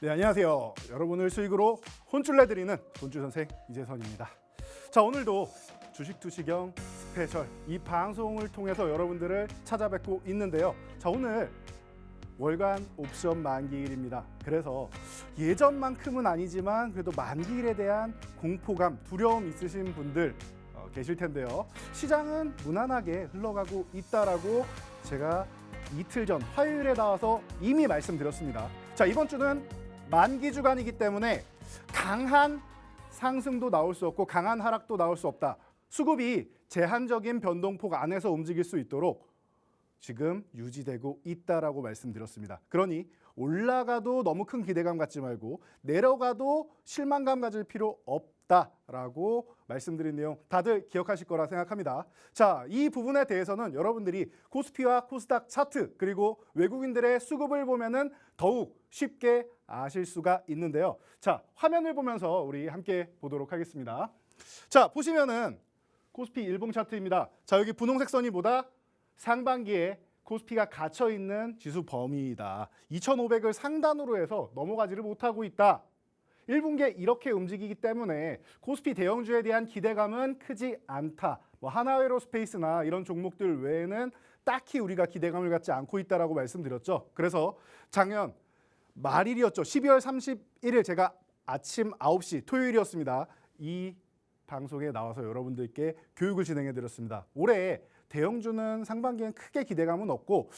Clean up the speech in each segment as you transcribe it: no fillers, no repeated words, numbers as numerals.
네, 안녕하세요. 여러분을 수익으로 혼쭐 내드리는 돈주 선생 이재선입니다. 자, 오늘도 주식 투시경 스페셜 이 방송을 통해서 여러분들을 찾아뵙고 있는데요. 자, 오늘 월간 옵션 만기일입니다. 그래서 예전만큼은 아니지만 그래도 만기일에 대한 공포감, 두려움 있으신 분들 계실 텐데요. 시장은 무난하게 흘러가고 있다라고 제가 이틀 전 화요일에 나와서 이미 말씀드렸습니다. 자, 이번 주는 만기 주간이기 때문에 강한 상승도 나올 수 없고 강한 하락도 나올 수 없다. 수급이 제한적인 변동폭 안에서 움직일 수 있도록 지금 유지되고 있다라고 말씀드렸습니다. 그러니 올라가도 너무 큰 기대감 갖지 말고 내려가도 실망감 가질 필요 없다라고 말씀드린 내용 다들 기억하실 거라 생각합니다. 자, 이 부분에 대해서는 여러분들이 코스피와 코스닥 차트 그리고 외국인들의 수급을 보면은 더욱 쉽게 아실 수가 있는데요. 자, 화면을 보면서 우리 함께 보도록 하겠습니다. 자, 보시면은 코스피 일봉 차트입니다. 자, 여기 분홍색 선이 보다 상반기에 코스피가 갇혀있는 지수 범위이다. 2500을 상단으로 해서 넘어가지를 못하고 있다. 1분기에 이렇게 움직이기 때문에 코스피 대형주에 대한 기대감은 크지 않다. 뭐 하나에로스페이스나 이런 종목들 외에는 딱히 우리가 기대감을 갖지 않고 있다라고 말씀드렸죠. 그래서 작년 말일이었죠. 12월 31일 제가 아침 9시 토요일이었습니다. 이 방송에 나와서 여러분들께 교육을 진행해 드렸습니다. 올해 대형주는 상반기엔 크게 기대감은 없고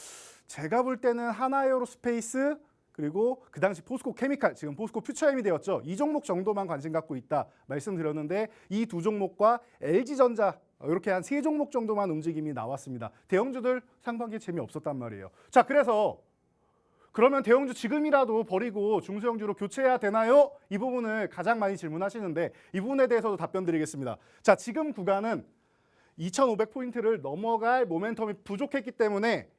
제가 볼 때는 하나에어로스페이스 그리고 그 당시 포스코 케미칼, 지금 포스코 퓨처엠이 되었죠. 이 종목 정도만 관심 갖고 있다 말씀드렸는데 이 두 종목과 LG전자 이렇게 한 세 종목 정도만 움직임이 나왔습니다. 대형주들 상반기에 재미없었단 말이에요. 자, 그래서 그러면 대형주 지금이라도 버리고 중소형주로 교체해야 되나요? 이 부분을 가장 많이 질문하시는데 이 부분에 대해서도 답변 드리겠습니다. 자, 지금 구간은 2500포인트를 넘어갈 모멘텀이 부족했기 때문에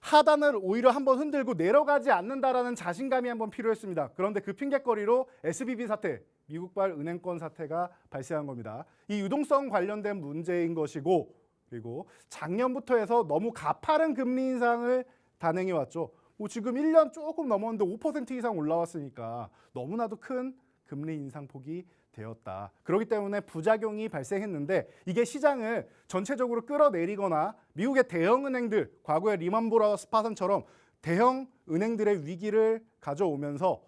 하단을 오히려 한번 흔들고 내려가지 않는다라는 자신감이 한번 필요했습니다. 그런데 그 핑계거리로 SVB 사태, 미국발 은행권 사태가 발생한 겁니다. 이 유동성 관련된 문제인 것이고 그리고 작년부터 해서 너무 가파른 금리 인상을 단행해 왔죠. 뭐 지금 1년 조금 넘었는데 5% 이상 올라왔으니까 너무나도 큰 금리 인상폭이 되었다. 그렇기 때문에 부작용이 발생했는데 이게 시장을 전체적으로 끌어내리거나 미국의 대형은행들, 과거의 리먼브라더스 파산처럼 대형 은행들의 위기를 가져오면서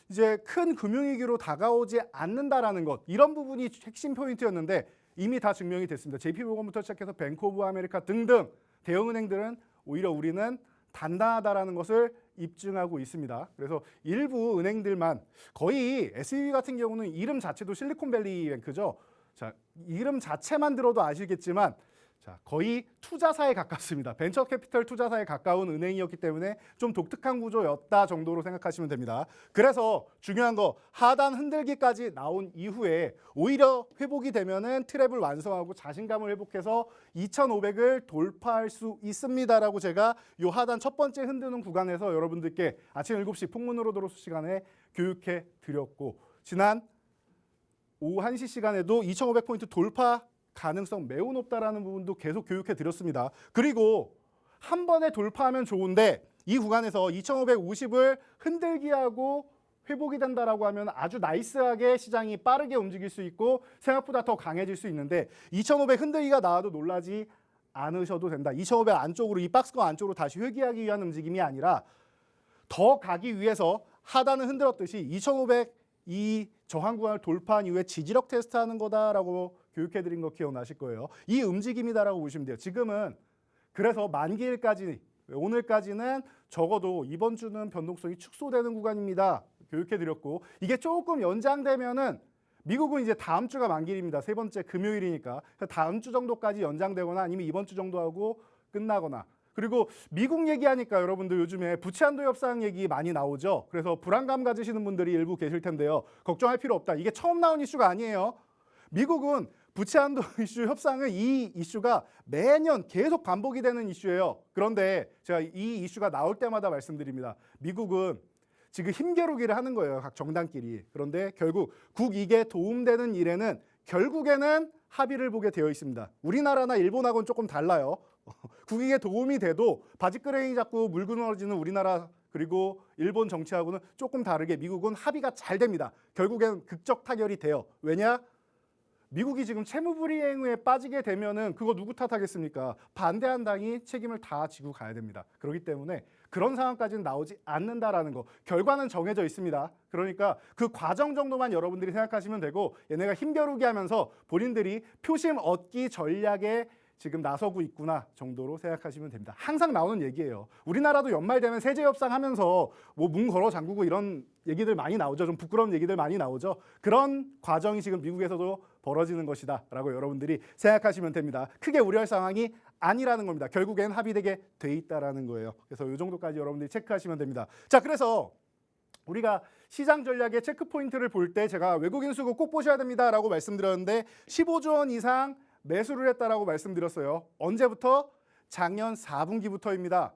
이제 큰 금융위기로 다가오지 않는다라는 것, 이런 부분이 핵심 포인트였는데 이미 다 증명이 됐습니다. JP모건부터 시작해서 뱅크 오브 아메리카 등등 대형은행들은 오히려 우리는 단단하다라는 것을 입증하고 있습니다. 그래서 일부 은행들만, 거의 SVB 같은 경우는 이름 자체도 실리콘밸리 뱅크죠. 자, 이름 자체만 들어도 아시겠지만 자, 거의 투자사에 가깝습니다. 벤처 캐피털 투자사에 가까운 은행이었기 때문에 좀 독특한 구조였다 정도로 생각하시면 됩니다. 그래서 중요한 거, 하단 흔들기까지 나온 이후에 오히려 회복이 되면은 트랩을 완성하고 자신감을 회복해서 2500을 돌파할 수 있습니다라고 제가 요 하단 첫 번째 흔드는 구간에서 여러분들께 아침 7시 풍문으로 들어올 시간에 교육해 드렸고, 지난 오후 1시 시간에도 2500포인트 돌파 가능성 매우 높다라는 부분도 계속 교육해 드렸습니다. 그리고 한 번에 돌파하면 좋은데 이 구간에서 2550을 흔들기하고 회복이 된다라고 하면 아주 나이스하게 시장이 빠르게 움직일 수 있고 생각보다 더 강해질 수 있는데 2500 흔들기가 나와도 놀라지 않으셔도 된다. 2500 안쪽으로, 이 박스권 안쪽으로 다시 회귀하기 위한 움직임이 아니라 더 가기 위해서 하단을 흔들었듯이 2500 이 저항 구간을 돌파한 이후에 지지력 테스트하는 거다라고 교육해드린 거 기억나실 거예요. 이 움직임이다라고 보시면 돼요. 지금은 그래서 만기일까지, 오늘까지는 적어도 이번 주는 변동성이 축소되는 구간입니다. 교육해드렸고, 이게 조금 연장되면은 미국은 이제 다음 주가 만기일입니다. 세 번째 금요일이니까 다음 주 정도까지 연장되거나 아니면 이번 주 정도 하고 끝나거나. 그리고 미국 얘기하니까 여러분들 요즘에 부채 한도 협상 얘기 많이 나오죠. 그래서 불안감 가지시는 분들이 일부 계실 텐데요. 걱정할 필요 없다. 이게 처음 나온 이슈가 아니에요. 미국은 부채 한도 이슈 협상은 이 이슈가 매년 계속 반복이 되는 이슈예요. 그런데 제가 이 이슈가 나올 때마다 말씀드립니다. 미국은 지금 힘겨루기를 하는 거예요. 각 정당끼리. 그런데 결국 국익에 도움되는 일에는 결국에는 합의를 보게 되어 있습니다. 우리나라나 일본하고는 조금 달라요. 국익에 도움이 돼도 바지끄레기 잡고 물 끊어지는 우리나라 그리고 일본 정치하고는 조금 다르게 미국은 합의가 잘 됩니다. 결국엔 극적 타결이 돼요. 왜냐? 미국이 지금 채무불이행에 빠지게 되면은 그거 누구 탓하겠습니까? 반대한 당이 책임을 다 지고 가야 됩니다. 그렇기 때문에 그런 상황까지는 나오지 않는다라는 거. 결과는 정해져 있습니다. 그러니까 그 과정 정도만 여러분들이 생각하시면 되고, 얘네가 힘겨루기 하면서 본인들이 표심 얻기 전략에 지금 나서고 있구나 정도로 생각하시면 됩니다. 항상 나오는 얘기예요. 우리나라도 연말 되면 세제 협상하면서 뭐 문 걸어 잠그고 이런 얘기들 많이 나오죠. 좀 부끄러운 얘기들 많이 나오죠. 그런 과정이 지금 미국에서도 벌어지는 것이다 라고 여러분들이 생각하시면 됩니다. 크게 우려할 상황이 아니라는 겁니다. 결국엔 합의되게 돼 있다라는 거예요. 그래서 이 정도까지 여러분들이 체크하시면 됩니다. 자, 그래서 우리가 시장 전략의 체크 포인트를 볼 때 제가 외국인 수급 꼭 보셔야 됩니다라고 말씀드렸는데 15조 원 이상 매수를 했다라고 말씀드렸어요. 언제부터? 작년 4분기부터입니다.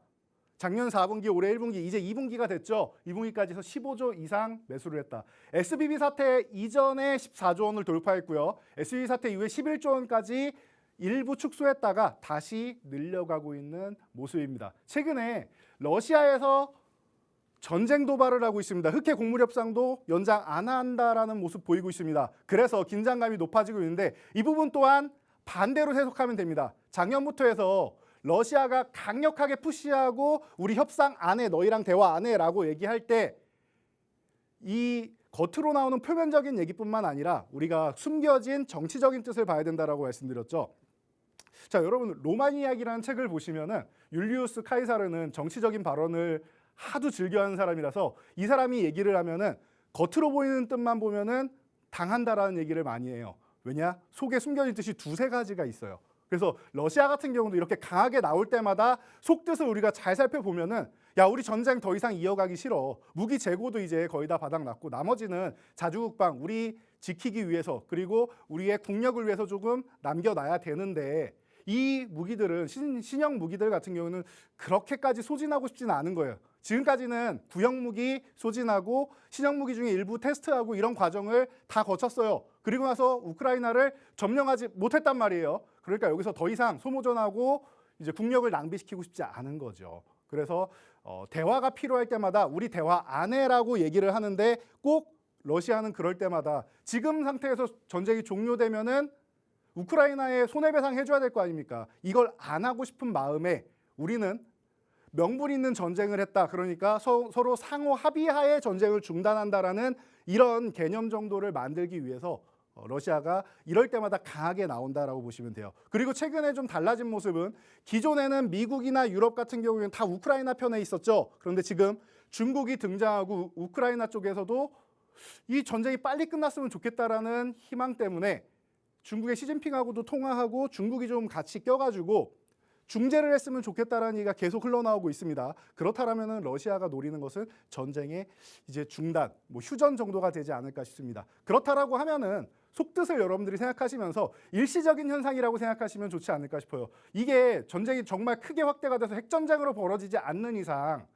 작년 4분기, 올해 1분기, 이제 2분기가 됐죠. 2분기까지 해서 15조 이상 매수를 했다. SBB 사태 이전에 14조 원을 돌파했고요. SBB 사태 이후에 11조 원까지 일부 축소했다가 다시 늘려가고 있는 모습입니다. 최근에 러시아에서 전쟁 도발을 하고 있습니다. 흑해 곡물 협상도 연장 안 한다라는 모습 보이고 있습니다. 그래서 긴장감이 높아지고 있는데 이 부분 또한 반대로 해석하면 됩니다. 작년부터 해서 러시아가 강력하게 푸시하고 우리 협상 안 해, 너희랑 대화 안 해라고 얘기할 때 이 겉으로 나오는 표면적인 얘기뿐만 아니라 우리가 숨겨진 정치적인 뜻을 봐야 된다라고 말씀드렸죠. 자, 여러분 로마 이야기라는 책을 보시면은 율리우스 카이사르는 정치적인 발언을 하도 즐겨하는 사람이라서 이 사람이 얘기를 하면은 겉으로 보이는 뜻만 보면은 당한다라는 얘기를 많이 해요. 왜냐? 속에 숨겨진 뜻이 두세 가지가 있어요. 그래서 러시아 같은 경우도 이렇게 강하게 나올 때마다 속뜻을 우리가 잘 살펴보면은 야, 우리 전쟁 더 이상 이어가기 싫어. 무기 재고도 이제 거의 다 바닥났고 나머지는 자주국방 우리 지키기 위해서 그리고 우리의 국력을 위해서 조금 남겨놔야 되는데 이 무기들은 신형 무기들 같은 경우는 그렇게까지 소진하고 싶지는 않은 거예요. 지금까지는 구형 무기 소진하고 신형 무기 중에 일부 테스트하고 이런 과정을 다 거쳤어요. 그리고 나서 우크라이나를 점령하지 못했단 말이에요. 그러니까 여기서 더 이상 소모전하고 이제 국력을 낭비시키고 싶지 않은 거죠. 그래서 대화가 필요할 때마다 우리 대화 안 해라고 얘기를 하는데 꼭 러시아는 그럴 때마다 지금 상태에서 전쟁이 종료되면은 우크라이나에 손해배상 해줘야 될 거 아닙니까? 이걸 안 하고 싶은 마음에 우리는 명분 있는 전쟁을 했다. 그러니까 서로 상호 합의하에 전쟁을 중단한다라는 이런 개념 정도를 만들기 위해서 러시아가 이럴 때마다 강하게 나온다라고 보시면 돼요. 그리고 최근에 좀 달라진 모습은 기존에는 미국이나 유럽 같은 경우에는 다 우크라이나 편에 있었죠. 그런데 지금 중국이 등장하고 우크라이나 쪽에서도 이 전쟁이 빨리 끝났으면 좋겠다라는 희망 때문에 중국의 시진핑하고도 통화하고 중국이 좀 같이 껴가지고 중재를 했으면 좋겠다라는 얘기가 계속 흘러나오고 있습니다. 그렇다면 러시아가 노리는 것은 전쟁의 이제 중단, 뭐 휴전 정도가 되지 않을까 싶습니다. 그렇다라고 하면은 속뜻을 여러분들이 생각하시면서 일시적인 현상이라고 생각하시면 좋지 않을까 싶어요. 이게 전쟁이 정말 크게 확대가 돼서 핵전쟁으로 벌어지지 않는 이상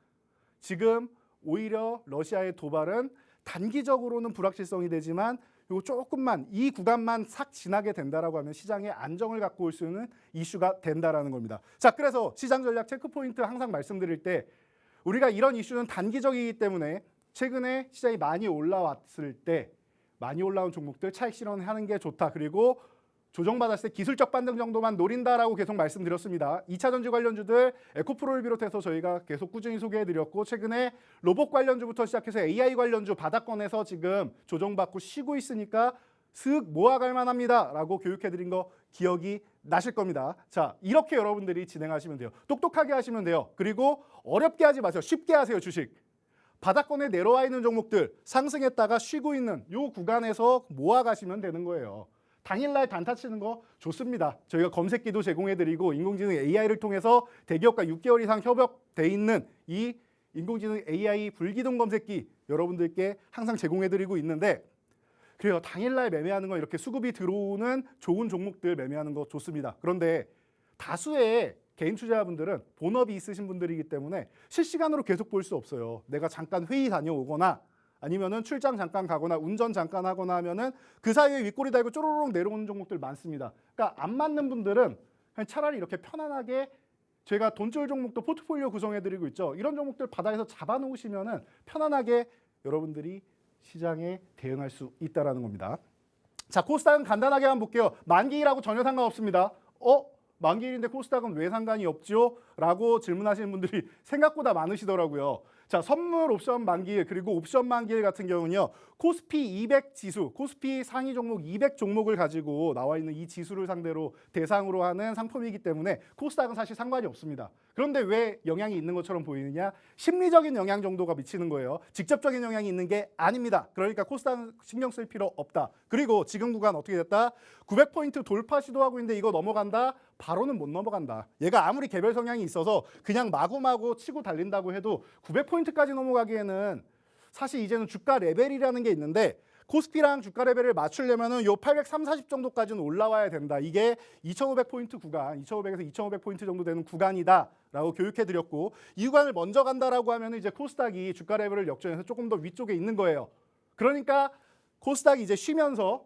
지금 오히려 러시아의 도발은 단기적으로는 불확실성이 되지만 이거 조금만 이 구간만 싹 지나게 된다라고 하면 시장에 안정을 갖고 올 수 있는 이슈가 된다라는 겁니다. 자, 그래서 시장 전략 체크 포인트 항상 말씀드릴 때 우리가 이런 이슈는 단기적이기 때문에 최근에 시장이 많이 올라왔을 때 많이 올라온 종목들 차익 실현하는 게 좋다. 그리고 조정받았을 때 기술적 반등 정도만 노린다라고 계속 말씀드렸습니다. 2차 전지 관련주들 에코프로를 비롯해서 저희가 계속 꾸준히 소개해드렸고 최근에 로봇 관련주부터 시작해서 AI 관련주 바닥권에서 지금 조정받고 쉬고 있으니까 슥 모아갈 만합니다 라고 교육해드린 거 기억이 나실 겁니다. 자, 이렇게 여러분들이 진행하시면 돼요. 똑똑하게 하시면 돼요. 그리고 어렵게 하지 마세요. 쉽게 하세요. 주식. 바닥권에 내려와 있는 종목들 상승했다가 쉬고 있는 이 구간에서 모아가시면 되는 거예요. 당일날 단타 치는 거 좋습니다. 저희가 검색기도 제공해드리고 인공지능 AI를 통해서 대기업과 6개월 이상 협업돼 있는 이 인공지능 AI 불기동 검색기 여러분들께 항상 제공해드리고 있는데 그래요. 당일날 매매하는 건 이렇게 수급이 들어오는 좋은 종목들 매매하는 거 좋습니다. 그런데 다수의 개인 투자자분들은 본업이 있으신 분들이기 때문에 실시간으로 계속 볼 수 없어요. 내가 잠깐 회의 다녀오거나 아니면은 출장 잠깐 가거나 운전 잠깐 하거나 하면은 그 사이에 윗꼬리 달고 쪼로록 내려오는 종목들 많습니다. 그러니까 안 맞는 분들은 그냥 차라리 이렇게 편안하게 제가 돈줄 종목도 포트폴리오 구성해드리고 있죠. 이런 종목들 바닥에서 잡아놓으시면은 편안하게 여러분들이 시장에 대응할 수 있다라는 겁니다. 자, 코스닥은 간단하게 한번 볼게요. 만기일하고 전혀 상관없습니다. 만기일인데 코스닥은 왜 상관이 없죠? 라고 질문하시는 분들이 생각보다 많으시더라고요. 자, 선물 옵션 만기일 그리고 옵션 만기일 같은 경우는요. 코스피 200 지수, 코스피 상위 종목 200 종목을 가지고 나와 있는 이 지수를 상대로 대상으로 하는 상품이기 때문에 코스닥은 사실 상관이 없습니다. 그런데 왜 영향이 있는 것처럼 보이느냐? 심리적인 영향 정도가 미치는 거예요. 직접적인 영향이 있는 게 아닙니다. 그러니까 코스닥은 신경 쓸 필요 없다. 그리고 지금 구간 어떻게 됐다? 900포인트 돌파 시도하고 있는데 이거 넘어간다? 바로는 못 넘어간다. 얘가 아무리 개별 성향이 있어서 그냥 마구마구 치고 달린다고 해도 900포인트까지 넘어가기에는 사실 이제는 주가 레벨이라는 게 있는데 코스피랑 주가 레벨을 맞추려면은 요 830, 40 정도까지는 올라와야 된다. 이게 2,500포인트 구간, 2,500에서 2,500포인트 정도 되는 구간이다라고 교육해드렸고 이 구간을 먼저 간다라고 하면은 이제 코스닥이 주가 레벨을 역전해서 조금 더 위쪽에 있는 거예요. 그러니까 코스닥이 이제 쉬면서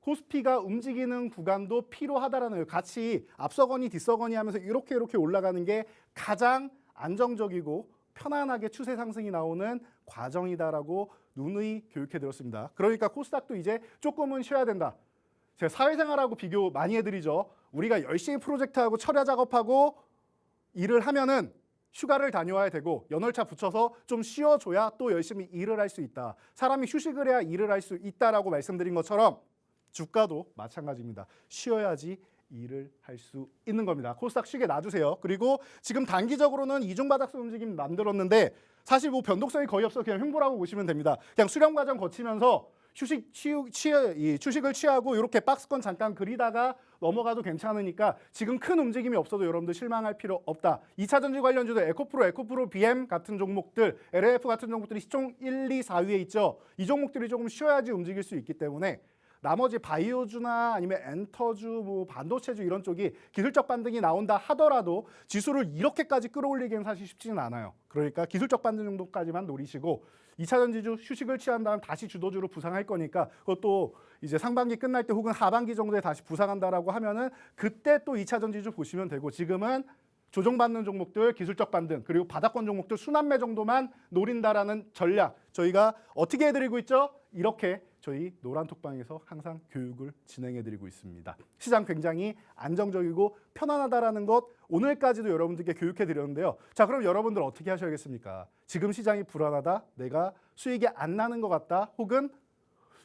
코스피가 움직이는 구간도 필요하다라는 거예요. 같이 앞서거니 뒤서거니 하면서 이렇게 올라가는 게 가장 안정적이고 편안하게 추세 상승이 나오는 과정이다라고 누누이 교육해드렸습니다. 그러니까 코스닥도 이제 조금은 쉬어야 된다. 제가 사회생활하고 비교 많이 해드리죠. 우리가 열심히 프로젝트하고 철야 작업하고 일을 하면은 휴가를 다녀와야 되고 연월차 붙여서 좀 쉬어줘야 또 열심히 일을 할 수 있다. 사람이 휴식을 해야 일을 할 수 있다라고 말씀드린 것처럼 주가도 마찬가지입니다. 쉬어야지 일을 할 수 있는 겁니다. 코스닥 쉬게 놔두세요. 그리고 지금 단기적으로는 이중바닥선 움직임 만들었는데 사실 뭐 변동성이 거의 없어 그냥 횡보라고 보시면 됩니다. 그냥 수렴 과정 거치면서 휴식을 취하고 이렇게 박스권 잠깐 그리다가 넘어가도 괜찮으니까 지금 큰 움직임이 없어도 여러분들 실망할 필요 없다. 2차 전지 관련주도 에코프로, BM 같은 종목들, LF 같은 종목들이 시총 1, 2, 4위에 있죠. 이 종목들이 조금 쉬어야지 움직일 수 있기 때문에 나머지 바이오주나 아니면 엔터주, 뭐 반도체주 이런 쪽이 기술적 반등이 나온다 하더라도 지수를 이렇게까지 끌어올리기는 사실 쉽지는 않아요. 그러니까 기술적 반등 정도까지만 노리시고 2차 전지주 휴식을 취한 다음 다시 주도주로 부상할 거니까 그것도 이제 상반기 끝날 때 혹은 하반기 정도에 다시 부상한다라고 하면은 그때 또 2차 전지주 보시면 되고 지금은 조정받는 종목들 기술적 반등 그리고 바닥권 종목들 순환매 정도만 노린다라는 전략 저희가 어떻게 해드리고 있죠? 이렇게 저희 노란톡방에서 항상 교육을 진행해드리고 있습니다. 시장 굉장히 안정적이고 편안하다라는 것 오늘까지도 여러분들께 교육해드렸는데요. 자, 그럼 여러분들 어떻게 하셔야겠습니까? 지금 시장이 불안하다, 내가 수익이 안 나는 것 같다, 혹은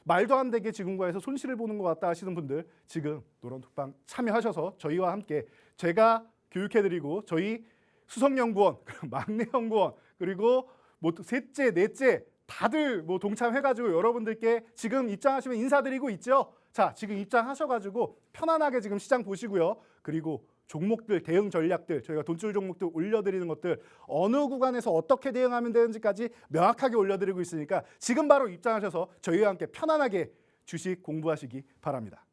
말도 안 되게 지금과에서 손실을 보는 것 같다 하시는 분들 지금 노란톡방 참여하셔서 저희와 함께 제가 교육해드리고 저희 수석연구원, 막내연구원 그리고 뭐 셋째, 넷째 다들 뭐 동참해가지고 여러분들께 지금 입장하시면 인사드리고 있죠. 자, 지금 입장하셔가지고 편안하게 지금 시장 보시고요. 그리고 종목들, 대응 전략들 저희가 돈줄 종목들 올려드리는 것들 어느 구간에서 어떻게 대응하면 되는지까지 명확하게 올려드리고 있으니까 지금 바로 입장하셔서 저희와 함께 편안하게 주식 공부하시기 바랍니다.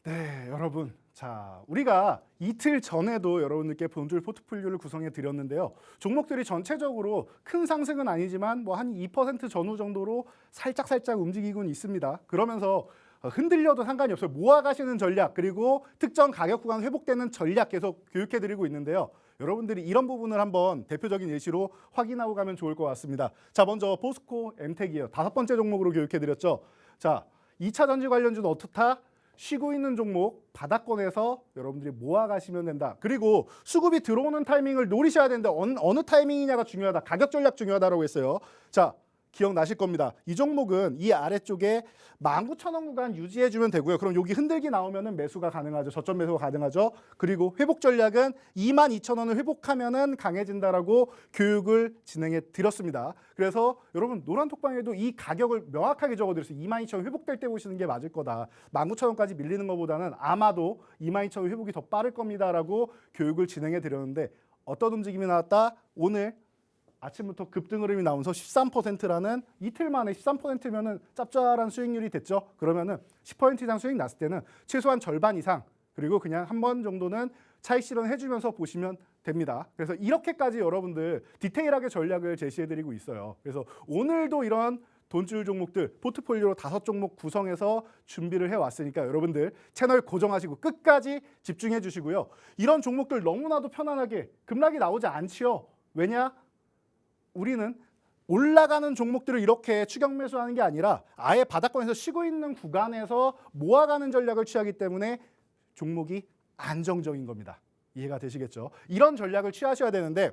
네, 여러분. 자, 우리가 이틀 전에도 여러분들께 본줄 포트폴리오를 구성해 드렸는데요. 종목들이 전체적으로 큰 상승은 아니지만 뭐 한 2% 전후 정도로 살짝 움직이곤 있습니다. 그러면서 흔들려도 상관이 없어요. 모아가시는 전략 그리고 특정 가격 구간 회복되는 전략 계속 교육해 드리고 있는데요. 여러분들이 이런 부분을 한번 대표적인 예시로 확인하고 가면 좋을 것 같습니다. 자, 먼저 포스코 엠텍이에요. 5번째 종목으로 교육해 드렸죠. 자, 2차 전지 관련주는 어떻다? 쉬고 있는 종목 바닥권에서 여러분들이 모아가시면 된다. 그리고 수급이 들어오는 타이밍을 노리셔야 되는데 어느 타이밍이냐가 중요하다. 가격 전략 중요하다고 했어요. 자, 기억나실 겁니다. 이 종목은 이 아래쪽에 19,000원 구간 유지해주면 되고요. 그럼 여기 흔들기 나오면은 매수가 가능하죠. 저점 매수가 가능하죠. 그리고 회복 전략은 22,000원을 회복하면은 강해진다라고 교육을 진행해 드렸습니다. 그래서 여러분 노란 톡방에도 이 가격을 명확하게 적어드렸어요. 22,000원 회복될 때 보시는 게 맞을 거다. 19,000원까지 밀리는 것보다는 아마도 22,000원 회복이 더 빠를 겁니다라고 교육을 진행해 드렸는데 어떤 움직임이 나왔다? 오늘 아침부터 급등 흐름이 나오면서 13%라는 이틀 만에 13%면은 짭짤한 수익률이 됐죠. 그러면은 10% 이상 수익 났을 때는 최소한 절반 이상 그리고 그냥 한 번 정도는 차익 실현 해주면서 보시면 됩니다. 그래서 이렇게까지 여러분들 디테일하게 전략을 제시해드리고 있어요. 그래서 오늘도 이런 돈줄 종목들 포트폴리오로 5종목 구성해서 준비를 해왔으니까 여러분들 채널 고정하시고 끝까지 집중해 주시고요. 이런 종목들 너무나도 편안하게 급락이 나오지 않지요. 왜냐? 우리는 올라가는 종목들을 이렇게 추격 매수하는 게 아니라 아예 바닥권에서 쉬고 있는 구간에서 모아가는 전략을 취하기 때문에 종목이 안정적인 겁니다. 이해가 되시겠죠? 이런 전략을 취하셔야 되는데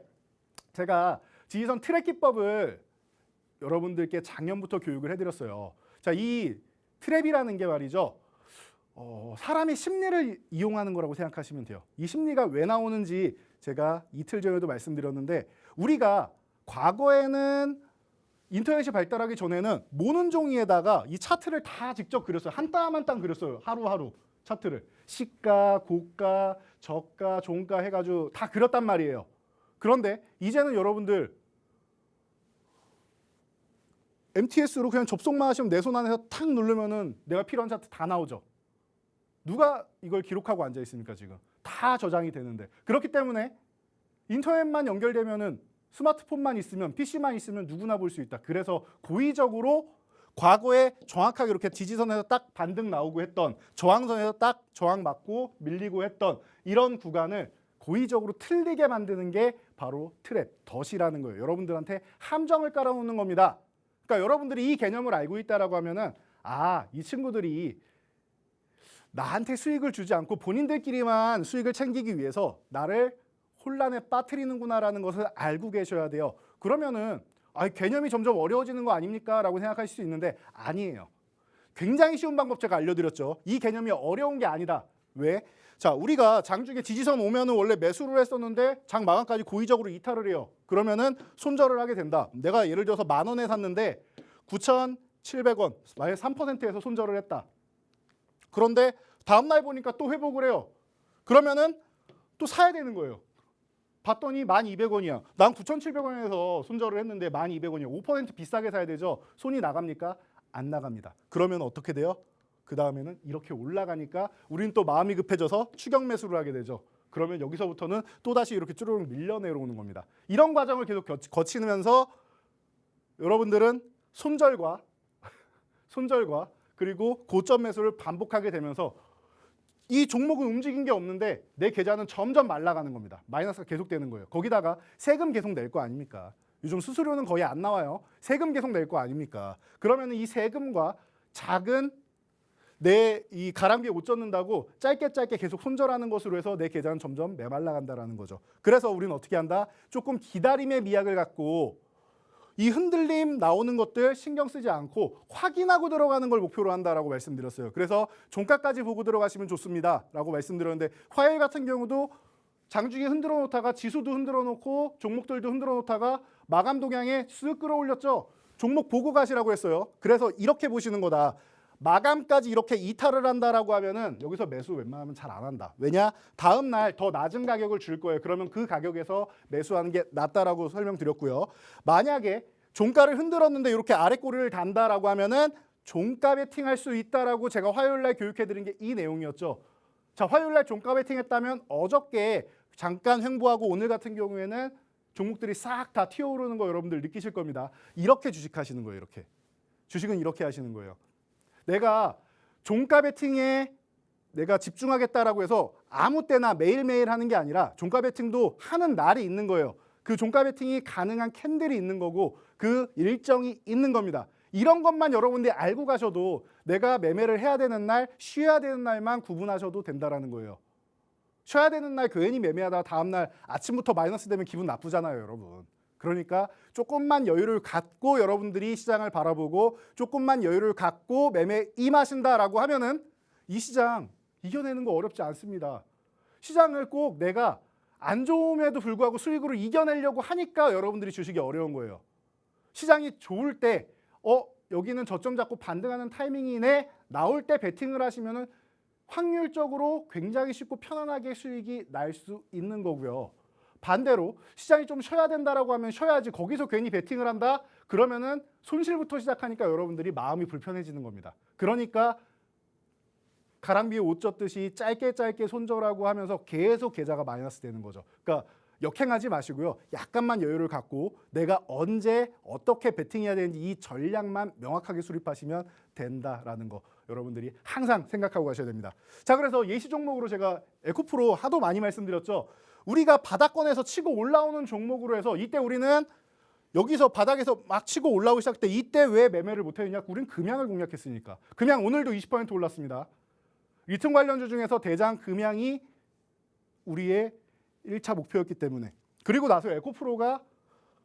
제가 지지선 트랙 기법을 여러분들께 작년부터 교육을 해드렸어요. 자, 이 트랩이라는 게 말이죠. 사람의 심리를 이용하는 거라고 생각하시면 돼요. 이 심리가 왜 나오는지 제가 이틀 전에도 말씀드렸는데 우리가 과거에는 인터넷이 발달하기 전에는 모는 종이에다가 이 차트를 다 직접 그렸어요. 한 땀 한 땀 그렸어요. 하루하루 차트를. 시가, 고가, 저가, 종가 해가지고 다 그렸단 말이에요. 그런데 이제는 여러분들 MTS로 그냥 접속만 하시면 내 손 안에서 탁 누르면은 내가 필요한 차트 다 나오죠. 누가 이걸 기록하고 앉아 있습니까 지금? 다 저장이 되는데. 그렇기 때문에 인터넷만 연결되면은 스마트폰만 있으면 PC만 있으면 누구나 볼 수 있다. 그래서 고의적으로 과거에 정확하게 이렇게 지지선에서 딱 반등 나오고 했던 저항선에서 딱 저항 맞고 밀리고 했던 이런 구간을 고의적으로 틀리게 만드는 게 바로 트랩, 덫이라는 거예요. 여러분들한테 함정을 깔아놓는 겁니다. 그러니까 여러분들이 이 개념을 알고 있다라고 하면은 이 친구들이 나한테 수익을 주지 않고 본인들끼리만 수익을 챙기기 위해서 나를 혼란에 빠뜨리는구나라는 것을 알고 계셔야 돼요. 그러면은 개념이 점점 어려워지는 거 아닙니까? 라고 생각하실 수 있는데 아니에요. 굉장히 쉬운 방법 제가 알려드렸죠. 이 개념이 어려운 게 아니다. 왜? 자, 우리가 장중에 지지선 오면은 원래 매수를 했었는데 장 마감까지 고의적으로 이탈을 해요. 그러면은 손절을 하게 된다. 내가 예를 들어서 10,000원에 샀는데 9,700원, 만약 3%에서 손절을 했다. 그런데 다음날 보니까 또 회복을 해요. 그러면은 또 사야 되는 거예요. 봤더니 1,200원이야. 난 9,700원에서 손절을 했는데 1,200원이야. 5% 비싸게 사야 되죠. 손이 나갑니까? 안 나갑니다. 그러면 어떻게 돼요? 그 다음에는 이렇게 올라가니까 우리는 또 마음이 급해져서 추격 매수를 하게 되죠. 그러면 여기서부터는 또다시 이렇게 쭈르륵 밀려 내려오는 겁니다. 이런 과정을 계속 거치면서 여러분들은 손절과 그리고 고점 매수를 반복하게 되면서 이 종목은 움직인 게 없는데 내 계좌는 점점 말라가는 겁니다. 마이너스가 계속되는 거예요. 거기다가 세금 계속 낼 거 아닙니까? 요즘 수수료는 거의 안 나와요. 세금 계속 낼 거 아닙니까? 그러면 이 세금과 작은 내 이 가랑비에 옷 젖는다고 짧게 계속 손절하는 것으로 해서 내 계좌는 점점 메말라간다라는 거죠. 그래서 우리는 어떻게 한다? 조금 기다림의 미학을 갖고 이 흔들림 나오는 것들 신경 쓰지 않고 확인하고 들어가는 걸 목표로 한다라고 말씀드렸어요. 그래서 종가까지 보고 들어가시면 좋습니다 라고 말씀드렸는데 화요일 같은 경우도 장중에 흔들어 놓다가 지수도 흔들어 놓고 종목들도 흔들어 놓다가 마감 동향에 쓱 끌어올렸죠. 종목 보고 가시라고 했어요. 그래서 이렇게 보시는 거다. 마감까지 이렇게 이탈을 한다라고 하면은 여기서 매수 웬만하면 잘 안 한다. 왜냐? 다음 날 더 낮은 가격을 줄 거예요. 그러면 그 가격에서 매수하는 게 낫다라고 설명드렸고요. 만약에 종가를 흔들었는데 이렇게 아래 꼬리를 단다라고 하면은 종가 베팅할 수 있다라고 제가 화요일 날 교육해 드린 게 이 내용이었죠. 자, 화요일 날 종가 베팅했다면 어저께 잠깐 횡보하고 오늘 같은 경우에는 종목들이 싹 다 튀어오르는 거 여러분들 느끼실 겁니다. 이렇게 주식하시는 거예요. 이렇게. 주식은 이렇게 하시는 거예요. 내가 종가 베팅에 내가 집중하겠다라고 해서 아무 때나 매일매일 하는 게 아니라 종가 베팅도 하는 날이 있는 거예요. 그 종가 베팅이 가능한 캔들이 있는 거고 그 일정이 있는 겁니다. 이런 것만 여러분들이 알고 가셔도 내가 매매를 해야 되는 날, 쉬어야 되는 날만 구분하셔도 된다라는 거예요. 쉬어야 되는 날 괜히 매매하다가 다음 날 아침부터 마이너스 되면 기분 나쁘잖아요, 여러분. 그러니까 조금만 여유를 갖고 여러분들이 시장을 바라보고 조금만 여유를 갖고 매매에 임하신다라고 하면은 이 시장 이겨내는 거 어렵지 않습니다. 시장을 꼭 내가 안 좋음에도 불구하고 수익으로 이겨내려고 하니까 여러분들이 주식이 어려운 거예요. 시장이 좋을 때 여기는 저점 잡고 반등하는 타이밍이네 나올 때 베팅을 하시면은 확률적으로 굉장히 쉽고 편안하게 수익이 날 수 있는 거고요. 반대로 시장이 좀 쉬어야 된다라고 하면 쉬어야지 거기서 괜히 베팅을 한다? 그러면은 손실부터 시작하니까 여러분들이 마음이 불편해지는 겁니다. 그러니까 가랑비에 옷 젖듯이 짧게 손절하고 하면서 계속 계좌가 마이너스 되는 거죠. 그러니까 역행하지 마시고요. 약간만 여유를 갖고 내가 언제 어떻게 베팅해야 되는지 이 전략만 명확하게 수립하시면 된다라는 거 여러분들이 항상 생각하고 가셔야 됩니다. 자, 그래서 예시 종목으로 제가 에코프로 하도 많이 말씀드렸죠. 우리가 바닥권에서 치고 올라오는 종목으로 해서 이때 우리는 여기서 바닥에서 막 치고 올라오기 시작할 때 이때 왜 매매를 못했느냐? 우린 금양을 공략했으니까. 금양 오늘도 20% 올랐습니다. 리튬 관련주 중에서 대장 금양이 우리의 1차 목표였기 때문에. 그리고 나서 에코프로가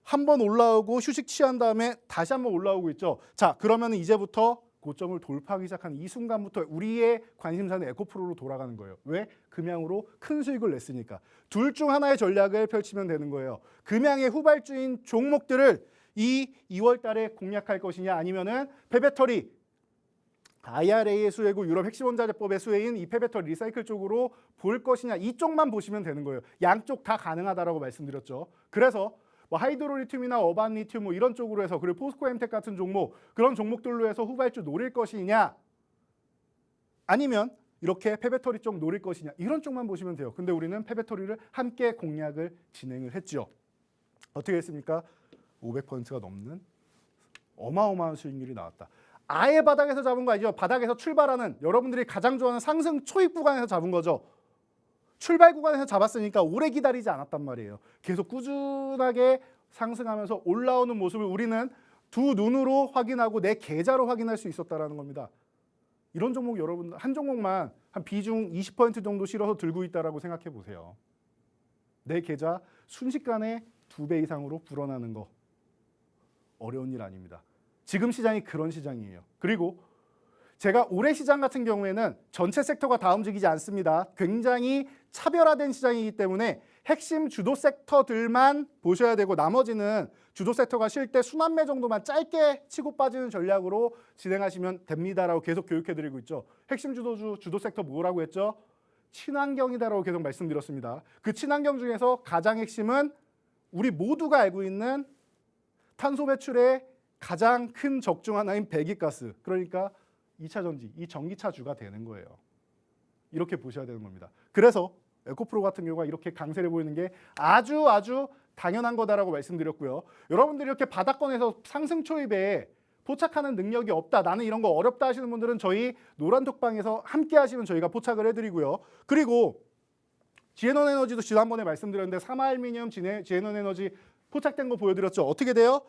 한번 올라오고 휴식 취한 다음에 다시 한번 올라오고 있죠. 자, 그러면 이제부터 고점을 돌파하기 시작한 이 순간부터 우리의 관심사는 에코프로로 돌아가는 거예요. 왜? 금양으로 큰 수익을 냈으니까. 둘 중 하나의 전략을 펼치면 되는 거예요. 금양의 후발주인 종목들을 이 2월 달에 공략할 것이냐 아니면은 폐배터리 IRA의 수혜고 유럽 핵심원자재법의 수혜인 이 폐배터리 리사이클 쪽으로 볼 것이냐 이쪽만 보시면 되는 거예요. 양쪽 다 가능하다라고 말씀드렸죠. 그래서 뭐 하이드로리튬이나 어반리튬 뭐 이런 쪽으로 해서 그리고 포스코엠텍 같은 종목 그런 종목들로 해서 후발주 노릴 것이냐 아니면 이렇게 폐배터리 쪽 노릴 것이냐 이런 쪽만 보시면 돼요. 근데 우리는 폐배터리를 함께 공략을 진행을 했죠. 어떻게 했습니까? 500%가 넘는 어마어마한 수익률이 나왔다. 아예 바닥에서 잡은 거 아니죠. 바닥에서 출발하는 여러분들이 가장 좋아하는 상승 초입 구간에서 잡은 거죠. 출발 구간에서 잡았으니까 오래 기다리지 않았단 말이에요. 계속 꾸준하게 상승하면서 올라오는 모습을 우리는 두 눈으로 확인하고 내 계좌로 확인할 수 있었다는 겁니다. 이런 종목 여러분 한 종목만 한 비중 20% 정도 실어서 들고 있다라고 생각해 보세요. 내 계좌 순식간에 2배 이상으로 불어나는 거 어려운 일 아닙니다. 지금 시장이 그런 시장이에요. 그리고 제가 올해 시장 같은 경우에는 전체 섹터가 다 움직이지 않습니다. 굉장히 차별화된 시장이기 때문에 핵심 주도 섹터들만 보셔야 되고 나머지는 주도 섹터가 쉴 때 순환매 정도만 짧게 치고 빠지는 전략으로 진행하시면 됩니다라고 계속 교육해드리고 있죠. 핵심 주도 섹터 뭐라고 했죠? 친환경이다라고 계속 말씀드렸습니다. 그 친환경 중에서 가장 핵심은 우리 모두가 알고 있는 탄소 배출의 가장 큰 적중 하나인 배기가스, 그러니까 2차 전지, 이 전기차주가 되는 거예요. 이렇게 보셔야 되는 겁니다. 그래서 에코프로 같은 경우가 이렇게 강세를 보이는 게 아주 당연한 거다라고 말씀드렸고요. 여러분들이 이렇게 바닥권에서 상승 초입에 포착하는 능력이 없다, 나는 이런 거 어렵다 하시는 분들은 저희 노란톡방에서 함께 하시면 저희가 포착을 해드리고요. 그리고 지에논에너지도 지난번에 말씀드렸는데 삼화알미늄, 지에논에너지 포착된 거 보여드렸죠. 어떻게 돼요?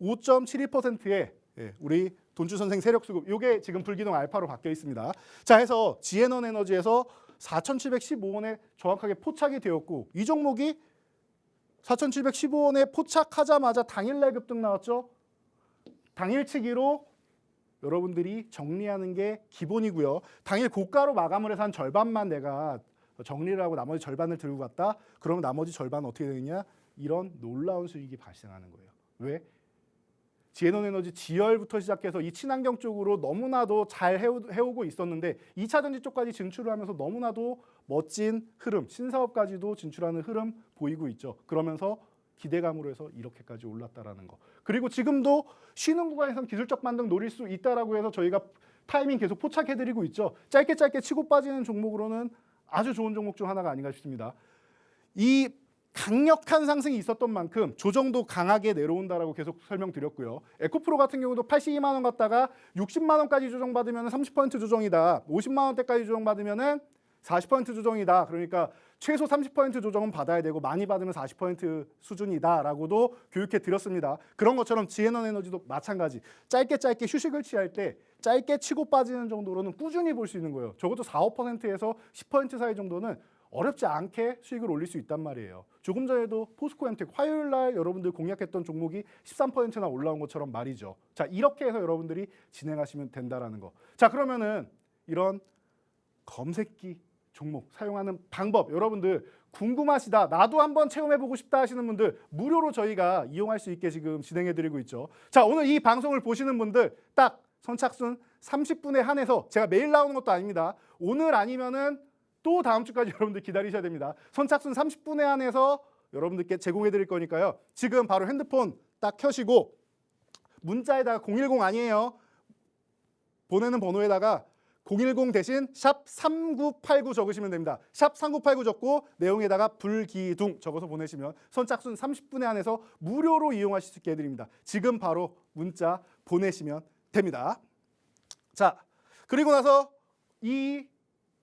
5.72%의 우리 돈주 선생 세력 수급, 이게 지금 불기둥 알파로 바뀌어 있습니다. 자, 해서 지에논 에너지에서 4,715원에 정확하게 포착이 되었고 이 종목이 4,715원에 포착하자마자 당일날 급등 나왔죠. 당일치기로 여러분들이 정리하는 게 기본이고요. 당일 고가로 마감을 해서 한 절반만 내가 정리를 하고 나머지 절반을 들고 갔다. 그러면 나머지 절반은 어떻게 되느냐? 이런 놀라운 수익이 발생하는 거예요. 왜? 지에논에너지 지열부터 시작해서 이 친환경 쪽으로 너무나도 잘 해오고 있었는데 2차 전지 쪽까지 진출을 하면서 너무나도 멋진 흐름, 신사업까지도 진출하는 흐름 보이고 있죠. 그러면서 기대감으로 해서 이렇게까지 올랐다라는 거. 그리고 지금도 쉬는 구간에선 기술적 반등 노릴 수 있다라고 해서 저희가 타이밍 계속 포착해드리고 있죠. 짧게 치고 빠지는 종목으로는 아주 좋은 종목 중 하나가 아닌가 싶습니다. 이 강력한 상승이 있었던 만큼 조정도 강하게 내려온다라고 계속 설명드렸고요. 에코프로 같은 경우도 82만 원 갔다가 60만 원까지 조정받으면 30% 조정이다. 50만 원대까지 조정받으면 40% 조정이다. 그러니까 최소 30% 조정은 받아야 되고 많이 받으면 40% 수준이다라고도 교육해 드렸습니다. 그런 것처럼 지에논 에너지도 마찬가지. 짧게 휴식을 취할 때 짧게 치고 빠지는 정도로는 꾸준히 볼 수 있는 거예요. 적어도 4, 5%에서 10% 사이 정도는 어렵지 않게 수익을 올릴 수 있단 말이에요. 조금 전에도 포스코엠텍 화요일 날 여러분들 공략했던 종목이 13%나 올라온 것처럼 말이죠. 자, 이렇게 해서 여러분들이 진행하시면 된다라는 거. 자, 그러면은 이런 검색기 종목 사용하는 방법 여러분들 궁금하시다, 나도 한번 체험해보고 싶다 하시는 분들 무료로 저희가 이용할 수 있게 지금 진행해드리고 있죠. 자, 오늘 이 방송을 보시는 분들 딱 선착순 30분에 한해서, 제가 매일 나오는 것도 아닙니다. 오늘 아니면은 또 다음 주까지 여러분들 기다리셔야 됩니다. 선착순 30분에 한해서 여러분들께 제공해드릴 거니까요. 지금 바로 핸드폰 딱 켜시고 문자에다가 010 아니에요. 보내는 번호에다가 010 대신 샵 3989 적으시면 됩니다. 샵 3989 적고 내용에다가 불기둥 적어서 보내시면 선착순 30분에 한해서 무료로 이용하실 수 있게 해드립니다. 지금 바로 문자 보내시면 됩니다. 자, 그리고 나서 이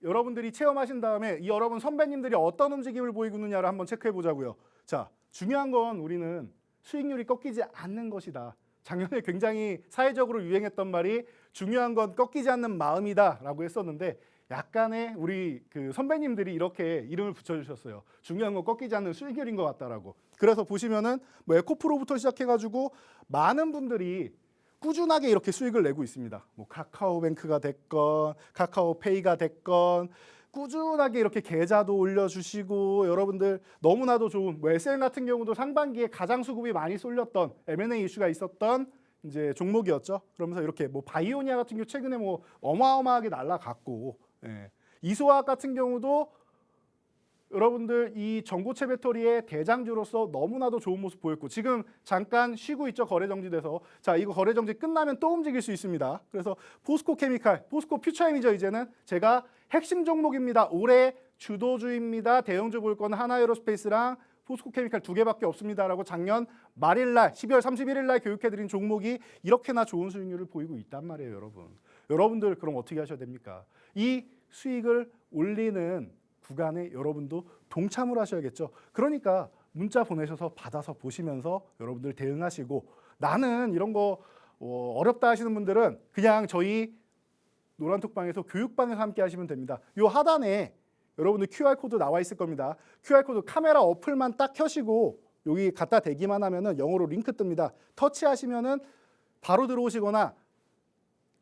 여러분들이 체험하신 다음에 이 여러분 선배님들이 어떤 움직임을 보이고 있느냐를 한번 체크해 보자고요. 자, 중요한 건 우리는 수익률이 꺾이지 않는 것이다. 작년에 굉장히 사회적으로 유행했던 말이 중요한 건 꺾이지 않는 마음이다라고 했었는데, 약간의 우리 그 선배님들이 이렇게 이름을 붙여주셨어요. 중요한 건 꺾이지 않는 수익률인 것 같다라고. 그래서 보시면은 뭐 에코프로부터 시작해가지고 많은 분들이 꾸준하게 이렇게 수익을 내고 있습니다. 뭐 카카오뱅크가 됐건 카카오페이가 됐건 꾸준하게 이렇게 계좌도 올려주시고, 여러분들 너무나도 좋은 뭐 SN 같은 경우도 상반기에 가장 수급이 많이 쏠렸던 M&A 이슈가 있었던 이제 종목이었죠. 그러면서 이렇게 뭐 바이오니아 같은 경우 최근에 뭐 어마어마하게 날라갔고, 예. 이소화학 같은 경우도 여러분들 이 전고체 배터리의 대장주로서 너무나도 좋은 모습 보였고, 지금 잠깐 쉬고 있죠. 거래 정지돼서. 자, 이거 거래 정지 끝나면 또 움직일 수 있습니다. 그래서 포스코 케미칼, 포스코 퓨처엠이죠. 이제는 제가 핵심 종목입니다. 올해 주도주입니다. 대형주 볼 거는 하나에어로스페이스랑 포스코 케미칼 두 개밖에 없습니다라고 작년 말일 날 12월 31일 날 교육해드린 종목이 이렇게나 좋은 수익률을 보이고 있단 말이에요, 여러분. 여러분들 그럼 어떻게 하셔야 됩니까? 이 수익을 올리는 구간에 여러분도 동참을 하셔야겠죠. 그러니까 문자 보내셔서 받아서 보시면서 여러분들 대응하시고, 나는 이런 거 어렵다 하시는 분들은 그냥 저희 노란톡방에서 교육방에서 함께 하시면 됩니다. 요 하단에 여러분들 QR코드 나와 있을 겁니다. QR코드 카메라 어플만 딱 켜시고 여기 갖다 대기만 하면은 영어로 링크 뜹니다. 터치하시면은 바로 들어오시거나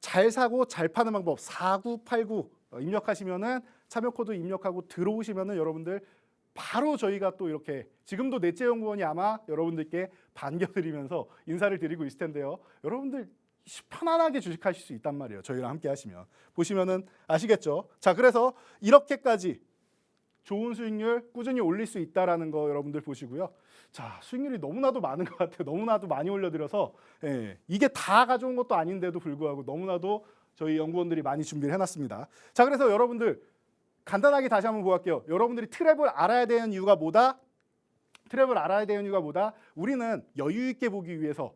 잘 사고 잘 파는 방법 4989 입력하시면은 참여 코드 입력하고 들어오시면은 여러분들 바로 저희가 또 이렇게 지금도 넷째 연구원이 아마 여러분들께 반겨드리면서 인사를 드리고 있을 텐데요. 여러분들 편안하게 주식하실 수 있단 말이에요. 저희랑 함께 하시면. 보시면은 아시겠죠? 자, 그래서 이렇게까지 좋은 수익률 꾸준히 올릴 수 있다라는 거 여러분들 보시고요. 자, 수익률이 너무나도 많은 것 같아요. 너무나도 많이 올려드려서, 예, 이게 다 가져온 것도 아닌데도 불구하고 너무나도 저희 연구원들이 많이 준비를 해놨습니다. 자, 그래서 여러분들 간단하게 다시 한번 보갈게요. 여러분들이 트랩을 알아야 되는 이유가 뭐다? 트랩을 알아야 되는 이유가 뭐다? 우리는 여유 있게 보기 위해서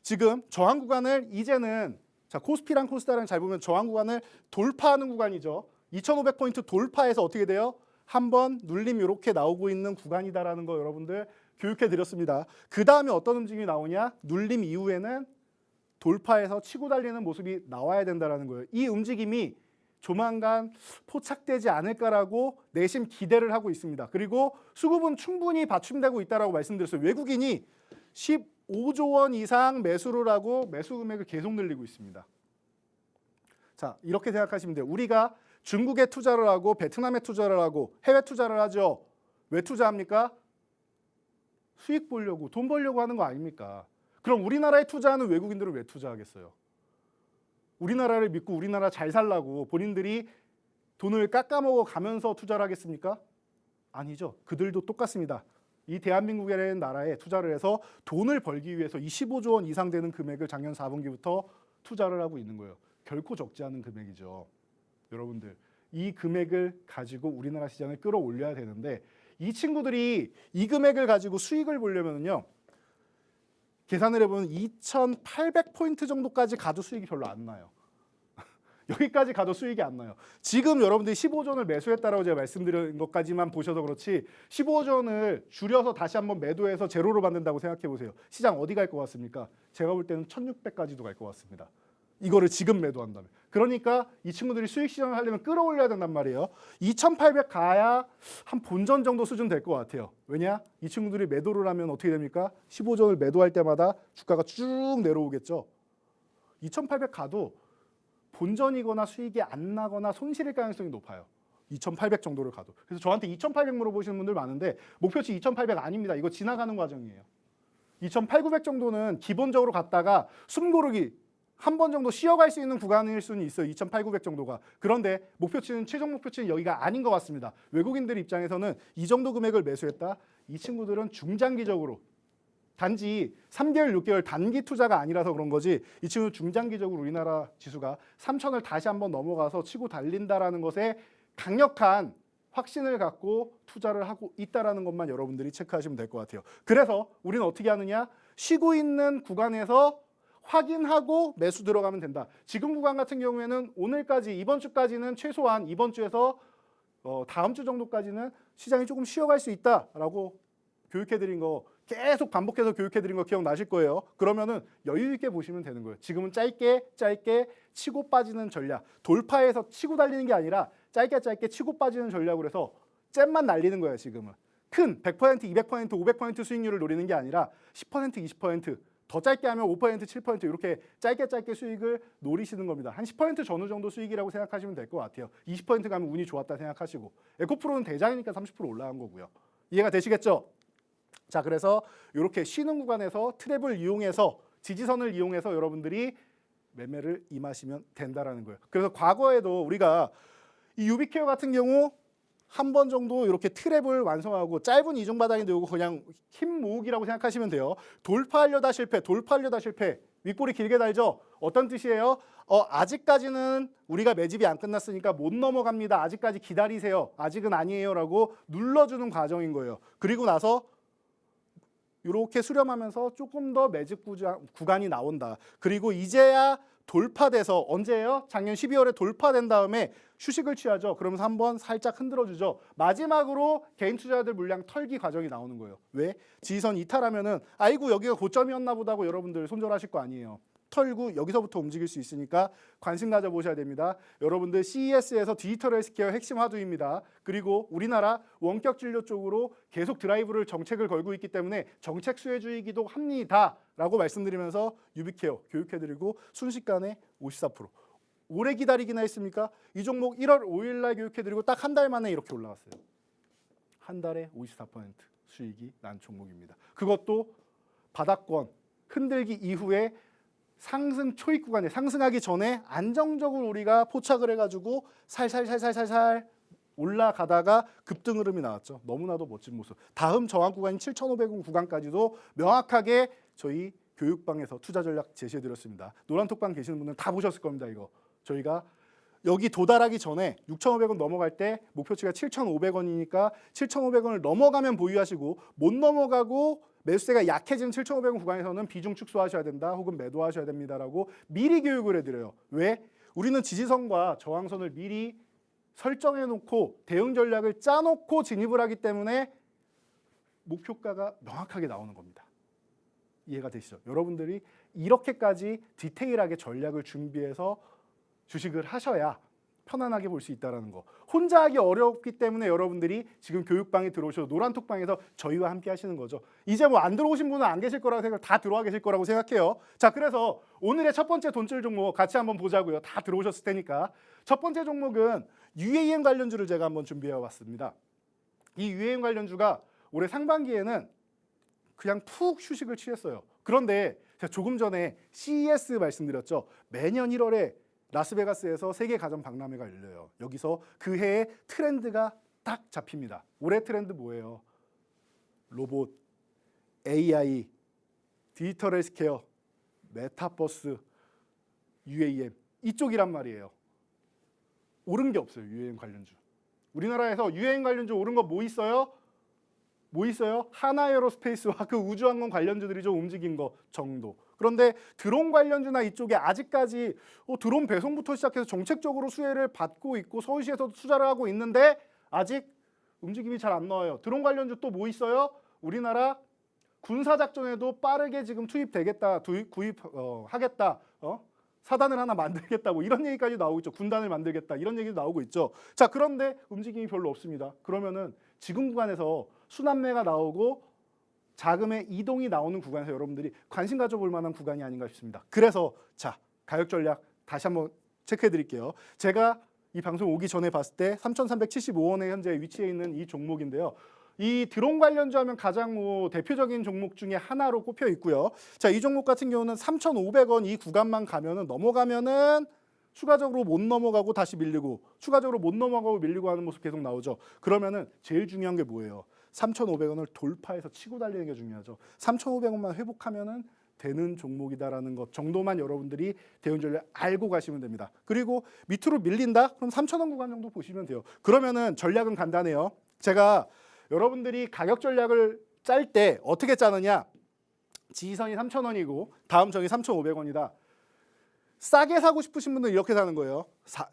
지금 저항 구간을 이제는, 자, 코스피랑 코스닥을 잘 보면 저항 구간을 돌파하는 구간이죠. 2500포인트 돌파해서 어떻게 돼요? 한번 눌림 이렇게 나오고 있는 구간이다라는 거 여러분들 교육해 드렸습니다. 그 다음에 어떤 움직임이 나오냐? 눌림 이후에는 돌파해서 치고 달리는 모습이 나와야 된다라는 거예요. 이 움직임이 조만간 포착되지 않을까라고 내심 기대를 하고 있습니다. 그리고 수급은 충분히 받침되고 있다라고 말씀드렸어요. 외국인이 15조 원 이상 매수를 하고 매수 금액을 계속 늘리고 있습니다. 자, 이렇게 생각하시면 돼요. 우리가 중국에 투자를 하고 베트남에 투자를 하고 해외 투자를 하죠. 왜 투자합니까? 수익 보려고, 돈 벌려고 하는 거 아닙니까? 그럼 우리나라에 투자하는 외국인들은 왜 투자하겠어요? 우리나라를 믿고 우리나라 잘 살라고 본인들이 돈을 깎아먹어 가면서 투자를 하겠습니까? 아니죠. 그들도 똑같습니다. 이 대한민국이라는 나라에 투자를 해서 돈을 벌기 위해서 25조 원 이상 되는 금액을 작년 4분기부터 투자를 하고 있는 거예요. 결코 적지 않은 금액이죠. 여러분들, 이 금액을 가지고 우리나라 시장을 끌어올려야 되는데, 이 친구들이 이 금액을 가지고 수익을 보려면요, 계산을 해보면 2,800포인트 정도까지 가도 수익이 별로 안 나요. 여기까지 가도 수익이 안 나요. 지금 여러분들이 15조 원을 매수했다라고 제가 말씀드린 것까지만 보셔서 그렇지 15조 원을 줄여서 다시 한번 매도해서 제로로 만든다고 생각해 보세요. 시장 어디 갈 것 같습니까? 제가 볼 때는 1,600까지도 갈 것 같습니다. 이거를 지금 매도한다면. 그러니까 이 친구들이 수익 실현을 하려면 끌어올려야 된단 말이에요. 2,800 가야 한 본전 정도 수준 될 것 같아요. 왜냐? 이 친구들이 매도를 하면 어떻게 됩니까? 15전을 매도할 때마다 주가가 쭉 내려오겠죠. 2,800 가도 본전이거나 수익이 안 나거나 손실일 가능성이 높아요. 2,800 정도를 가도. 그래서 저한테 2,800 물어보시는 분들 많은데 목표치 2,800 아닙니다. 이거 지나가는 과정이에요. 2,800, 900 정도는 기본적으로 갔다가 숨고르기 한 번 정도 쉬어갈 수 있는 구간일 수는 있어요. 2,800, 900 정도가. 그런데 목표치는 최종 목표치는 여기가 아닌 것 같습니다. 외국인들 입장에서는 이 정도 금액을 매수했다. 이 친구들은 중장기적으로 단지 3개월, 6개월 단기 투자가 아니라서 그런 거지 이 친구는 중장기적으로 우리나라 지수가 3,000을 다시 한번 넘어가서 치고 달린다라는 것에 강력한 확신을 갖고 투자를 하고 있다라는 것만 여러분들이 체크하시면 될 것 같아요. 그래서 우리는 어떻게 하느냐? 쉬고 있는 구간에서 확인하고 매수 들어가면 된다. 지금 구간 같은 경우에는 오늘까지 이번 주까지는 최소한 이번 주에서 다음 주 정도까지는 시장이 조금 쉬어갈 수 있다라고 교육해드린 거 계속 반복해서 교육해드린 거 기억나실 거예요. 그러면은 여유 있게 보시면 되는 거예요. 지금은 짧게 치고 빠지는 전략. 돌파해서 치고 달리는 게 아니라 짧게 치고 빠지는 전략으로 해서 잼만 날리는 거예요. 지금은. 큰 100%, 200%, 500% 수익률을 노리는 게 아니라 10%, 20%, 더 짧게 하면 5%, 7% 이렇게 짧게 수익을 노리시는 겁니다. 한 10% 전후 정도 수익이라고 생각하시면 될 것 같아요. 20% 가면 운이 좋았다 생각하시고. 에코프로는 대장이니까 30% 올라간 거고요. 이해가 되시겠죠? 자, 그래서 이렇게 쉬는 구간에서 트랩을 이용해서 지지선을 이용해서 여러분들이 매매를 임하시면 된다라는 거예요. 그래서 과거에도 우리가 이 유비케어 같은 경우 한 번 정도 이렇게 트랩을 완성하고 짧은 이중 바닥이 되고 그냥 힘 모으기라고 생각하시면 돼요. 돌파하려다 실패. 윗골이 길게 달죠. 어떤 뜻이에요? 아직까지는 우리가 매집이 안 끝났으니까 못 넘어갑니다. 아직까지 기다리세요. 아직은 아니에요라고 눌러주는 과정인 거예요. 그리고 나서 이렇게 수렴하면서 조금 더 매집 구간이 나온다. 그리고 이제야 돌파돼서 언제예요? 작년 12월에 돌파된 다음에 휴식을 취하죠. 그러면서 한번 살짝 흔들어주죠. 마지막으로 개인 투자자들 물량 털기 과정이 나오는 거예요. 왜? 지지선 이탈하면은 아이고 여기가 고점이었나 보다 고 여러분들 손절하실 거 아니에요. 털고 여기서부터 움직일 수 있으니까 관심 가져보셔야 됩니다. 여러분들 CES에서 디지털 헬스케어 핵심 화두입니다. 그리고 우리나라 원격 진료 쪽으로 계속 드라이브를 정책을 걸고 있기 때문에 정책 수혜주의이기도 합니다라고 말씀드리면서 유비케어 교육해드리고 순식간에 54%. 오래 기다리긴 했습니까? 이 종목 1월 5일 날 교육해드리고 딱 한 달 만에 이렇게 올라왔어요. 한 달에 54% 수익이 난 종목입니다. 그것도 바닥권 흔들기 이후에 상승 초입 구간에 상승하기 전에 안정적으로 우리가 포착을 해가지고 살살 올라가다가 급등 흐름이 나왔죠. 너무나도 멋진 모습. 다음 저항 구간인 7,500원 구간까지도 명확하게 저희 교육방에서 투자 전략 제시해드렸습니다. 노란톡방 계시는 분들은 다 보셨을 겁니다. 이거 저희가 여기 도달하기 전에 6,500원 넘어갈 때 목표치가 7,500원이니까 7,500원을 넘어가면 보유하시고 못 넘어가고 매수세가 약해지는 7,500원 구간에서는 비중 축소하셔야 된다 혹은 매도하셔야 됩니다라고 미리 교육을 해드려요. 왜? 우리는 지지선과 저항선을 미리 설정해놓고 대응 전략을 짜놓고 진입을 하기 때문에 목표가가 명확하게 나오는 겁니다. 이해가 되시죠? 여러분들이 이렇게까지 디테일하게 전략을 준비해서 주식을 하셔야 편안하게 볼 수 있다는 거. 혼자 하기 어렵기 때문에 여러분들이 지금 교육방에 들어오셔서 노란톡방에서 저희와 함께 하시는 거죠. 이제 뭐 안 들어오신 분은 안 계실 거라고 생각, 다 들어와 계실 거라고 생각해요. 자, 그래서 오늘의 첫 번째 돈줄 종목 같이 한번 보자고요. 다 들어오셨을 테니까. 첫 번째 종목은 UAM 관련주를 제가 한번 준비해 왔습니다. 이 UAM 관련주가 올해 상반기에는 그냥 푹 휴식을 취했어요. 그런데 제가 조금 전에 CES 말씀드렸죠. 매년 1월에 라스베가스에서 세계 가전 박람회가 열려요. 여기서 그 해의 트렌드가 딱 잡힙니다. 올해 트렌드 뭐예요? 로봇, AI, 디지털 헬스케어, 메타버스, UAM 이쪽이란 말이에요. 오른 게 없어요. UAM 관련주. 우리나라에서 UAM 관련주 오른 거 뭐 있어요? 뭐 있어요? 하나에어로스페이스와 그 우주항공 관련주들이 좀 움직인 거 정도. 그런데 드론 관련주나 이쪽에 아직까지 드론 배송부터 시작해서 정책적으로 수혜를 받고 있고 서울시에서도 투자를 하고 있는데 아직 움직임이 잘 안 나와요. 드론 관련주 또 뭐 있어요? 우리나라 군사작전에도 빠르게 지금 투입되겠다, 하겠다. 사단을 하나 만들겠다 뭐 이런 얘기까지 나오고 있죠. 군단을 만들겠다 이런 얘기도 나오고 있죠. 자, 그런데 움직임이 별로 없습니다. 그러면은 지금 구간에서 순환매가 나오고 자금의 이동이 나오는 구간에서 여러분들이 관심 가져볼 만한 구간이 아닌가 싶습니다. 그래서 자, 가격 전략 다시 한번 체크해 드릴게요. 제가 이 방송 오기 전에 봤을 때 3,375원에 현재 위치해 있는 이 종목인데요. 이 드론 관련주 하면 가장 대표적인 종목 중에 하나로 꼽혀 있고요. 자, 이 종목 같은 경우는 3,500원 이 구간만 가면은 넘어가면은 추가적으로 못 넘어가고 다시 밀리고 추가적으로 못 넘어가고 밀리고 하는 모습 계속 나오죠. 그러면은 제일 중요한 게 뭐예요? 3,500원을 돌파해서 치고 달리는 게 중요하죠. 3,500원만 회복하면은 되는 종목이다라는 것 정도만 여러분들이 대응 전략 알고 가시면 됩니다. 그리고 밑으로 밀린다? 그럼 3,000원 구간 정도 보시면 돼요. 그러면은 전략은 간단해요. 제가 여러분들이 가격 전략을 짤 때 어떻게 짜느냐? 지지선이 3,000원이고 다음 정이 3,500원이다. 싸게 사고 싶으신 분들은 이렇게 사는 거예요.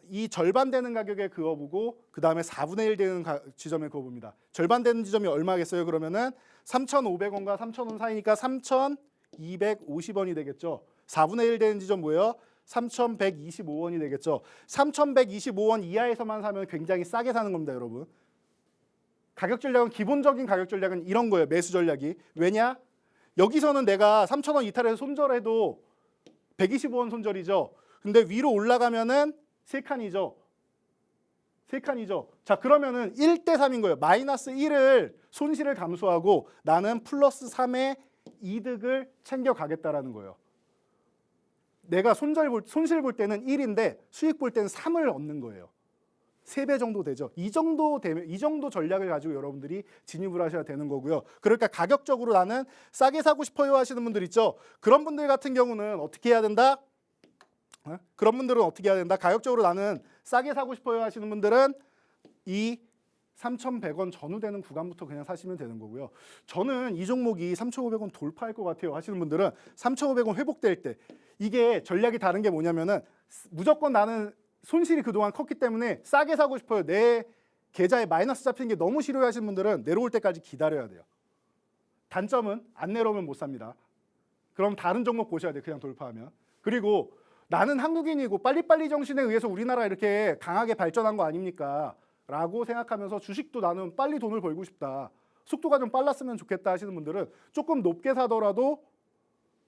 이 절반 되는 가격에 그어보고 그 다음에 4분의 1 되는 지점에 그어봅니다. 절반 되는 지점이 얼마겠어요? 그러면은 3,500원과 3,000원 사이니까 3,250원이 되겠죠. 4분의 1 되는 지점 뭐예요? 3,125원이 되겠죠. 3,125원 이하에서만 사면 굉장히 싸게 사는 겁니다, 여러분. 가격 전략은 기본적인 가격 전략은 이런 거예요. 매수 전략이. 왜냐? 여기서는 내가 3,000원 이탈해서 손절해도 125원 손절이죠. 근데 위로 올라가면은 3칸이죠. 3칸이죠. 자, 그러면은 1대 3인 거예요. 마이너스 1을 손실을 감수하고 나는 플러스 3의 이득을 챙겨 가겠다라는 거예요. 내가 손실 볼 때는 1인데 수익 볼 때는 3을 얻는 거예요. 3배 정도 되죠. 이 정도 되면 이 정도 전략을 가지고 여러분들이 진입을 하셔야 되는 거고요. 그러니까 가격적으로 나는 싸게 사고 싶어요 하시는 분들 있죠. 그런 분들 같은 경우는 어떻게 해야 된다? 그런 분들은 어떻게 해야 된다? 가격적으로 나는 싸게 사고 싶어요 하시는 분들은 이 3,100원 전후되는 구간부터 그냥 사시면 되는 거고요. 저는 이 종목이 3,500원 돌파할 것 같아요 하시는 분들은 3,500원 회복될 때 이게 전략이 다른 게 뭐냐면은 무조건 나는 손실이 그동안 컸기 때문에 싸게 사고 싶어요. 내 계좌에 마이너스 잡히는 게 너무 싫어요 하시는 분들은 내려올 때까지 기다려야 돼요. 단점은 안 내려오면 못 삽니다. 그럼 다른 종목 보셔야 돼요. 그냥 돌파하면. 그리고 나는 한국인이고 빨리빨리 정신에 의해서 우리나라 이렇게 강하게 발전한 거 아닙니까? 라고 생각하면서 주식도 나는 빨리 돈을 벌고 싶다. 속도가 좀 빨랐으면 좋겠다 하시는 분들은 조금 높게 사더라도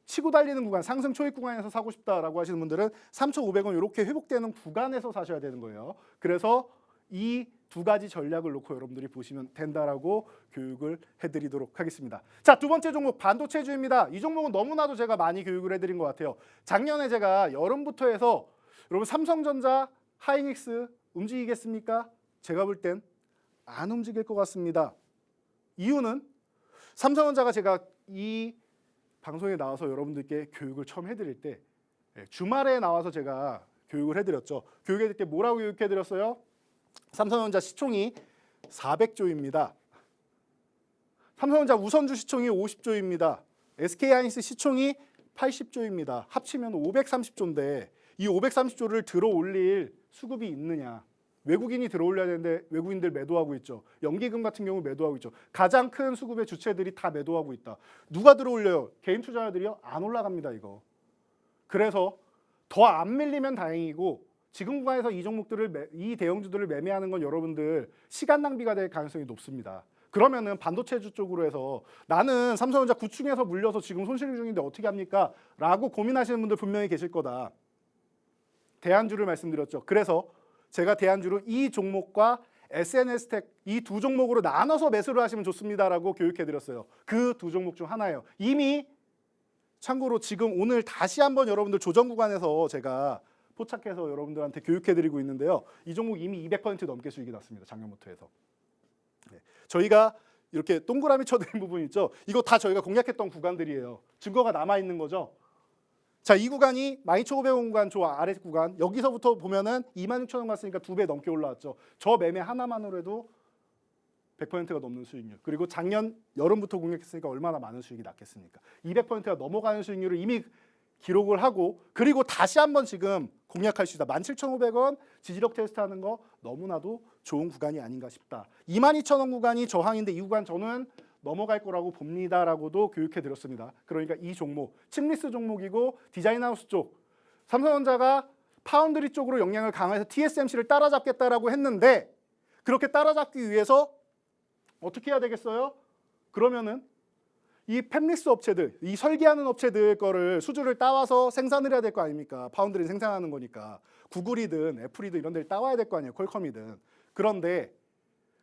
치고 달리는 구간, 상승 초입 구간에서 사고 싶다라고 하시는 분들은 3,500원 이렇게 회복되는 구간에서 사셔야 되는 거예요. 그래서 이 두 가지 전략을 놓고 여러분들이 보시면 된다라고 교육을 해드리도록 하겠습니다. 자, 두 번째 종목 반도체주입니다. 이 종목은 너무나도 제가 많이 교육을 해드린 것 같아요. 작년에 제가 여름부터 해서 여러분 삼성전자, 하이닉스 움직이겠습니까? 제가 볼 땐 안 움직일 것 같습니다. 이유는 삼성전자가 제가 이 방송에 나와서 여러분들께 교육을 처음 해드릴 때 주말에 나와서 제가 교육을 해드렸죠. 교육해드릴 때 뭐라고 교육해드렸어요? 삼성전자 시총이 400조입니다. 삼성전자 우선주 시총이 50조입니다. SK하이닉스 시총이 80조입니다. 합치면 530조인데 이 530조를 들어올릴 수급이 있느냐. 외국인이 들어올려야 되는데 외국인들 매도하고 있죠. 연기금 같은 경우 매도하고 있죠. 가장 큰 수급의 주체들이 다 매도하고 있다. 누가 들어올려요? 개인 투자자들이요? 안 올라갑니다 이거. 그래서 더 안 밀리면 다행이고 지금 구간에서 이 종목들을 이 대형주들을 매매하는 건 여러분들 시간 낭비가 될 가능성이 높습니다. 그러면은 반도체주 쪽으로 해서 나는 삼성전자 9층에서 물려서 지금 손실 중인데 어떻게 합니까? 라고 고민하시는 분들 분명히 계실 거다. 대안주를 말씀드렸죠. 그래서 제가 대안주로 이 종목과 SNS텍 이 두 종목으로 나눠서 매수를 하시면 좋습니다라고 교육해드렸어요. 그 두 종목 중 하나예요. 이미 참고로 지금 오늘 다시 한번 여러분들 조정 구간에서 제가 포착해서 여러분들한테 교육해드리고 있는데요. 이 종목 이미 200% 넘게 수익이 났습니다. 작년부터 해서. 네. 저희가 이렇게 동그라미 쳐드린 부분 있죠. 이거 다 저희가 공략했던 구간들이에요. 증거가 남아있는 거죠. 자, 이 구간이 12,500원 구간 저 아래 구간 여기서부터 보면은 26,000원 갔으니까 2배 넘게 올라왔죠. 저 매매 하나만으로 해도 100%가 넘는 수익률. 그리고 작년 여름부터 공략했으니까 얼마나 많은 수익이 났겠습니까? 200%가 넘어가는 수익률을 이미 기록을 하고 그리고 다시 한번 지금 공략할 수 있다. 17,500원 지지력 테스트하는 거 너무나도 좋은 구간이 아닌가 싶다. 22,000원 구간이 저항인데 이 구간 저는 넘어갈 거라고 봅니다라고도 교육해드렸습니다. 그러니까 이 종목, 칩리스 종목이고 디자인하우스 쪽 삼성전자가 파운드리 쪽으로 역량을 강화해서 TSMC를 따라잡겠다라고 했는데 그렇게 따라잡기 위해서 어떻게 해야 되겠어요? 그러면은 이 팹리스 업체들, 이 설계하는 업체들 거를 수주를 따와서 생산을 해야 될 거 아닙니까? 파운드리 생산하는 거니까. 구글이든 애플이든 이런 데를 따와야 될 거 아니에요. 퀄컴이든. 그런데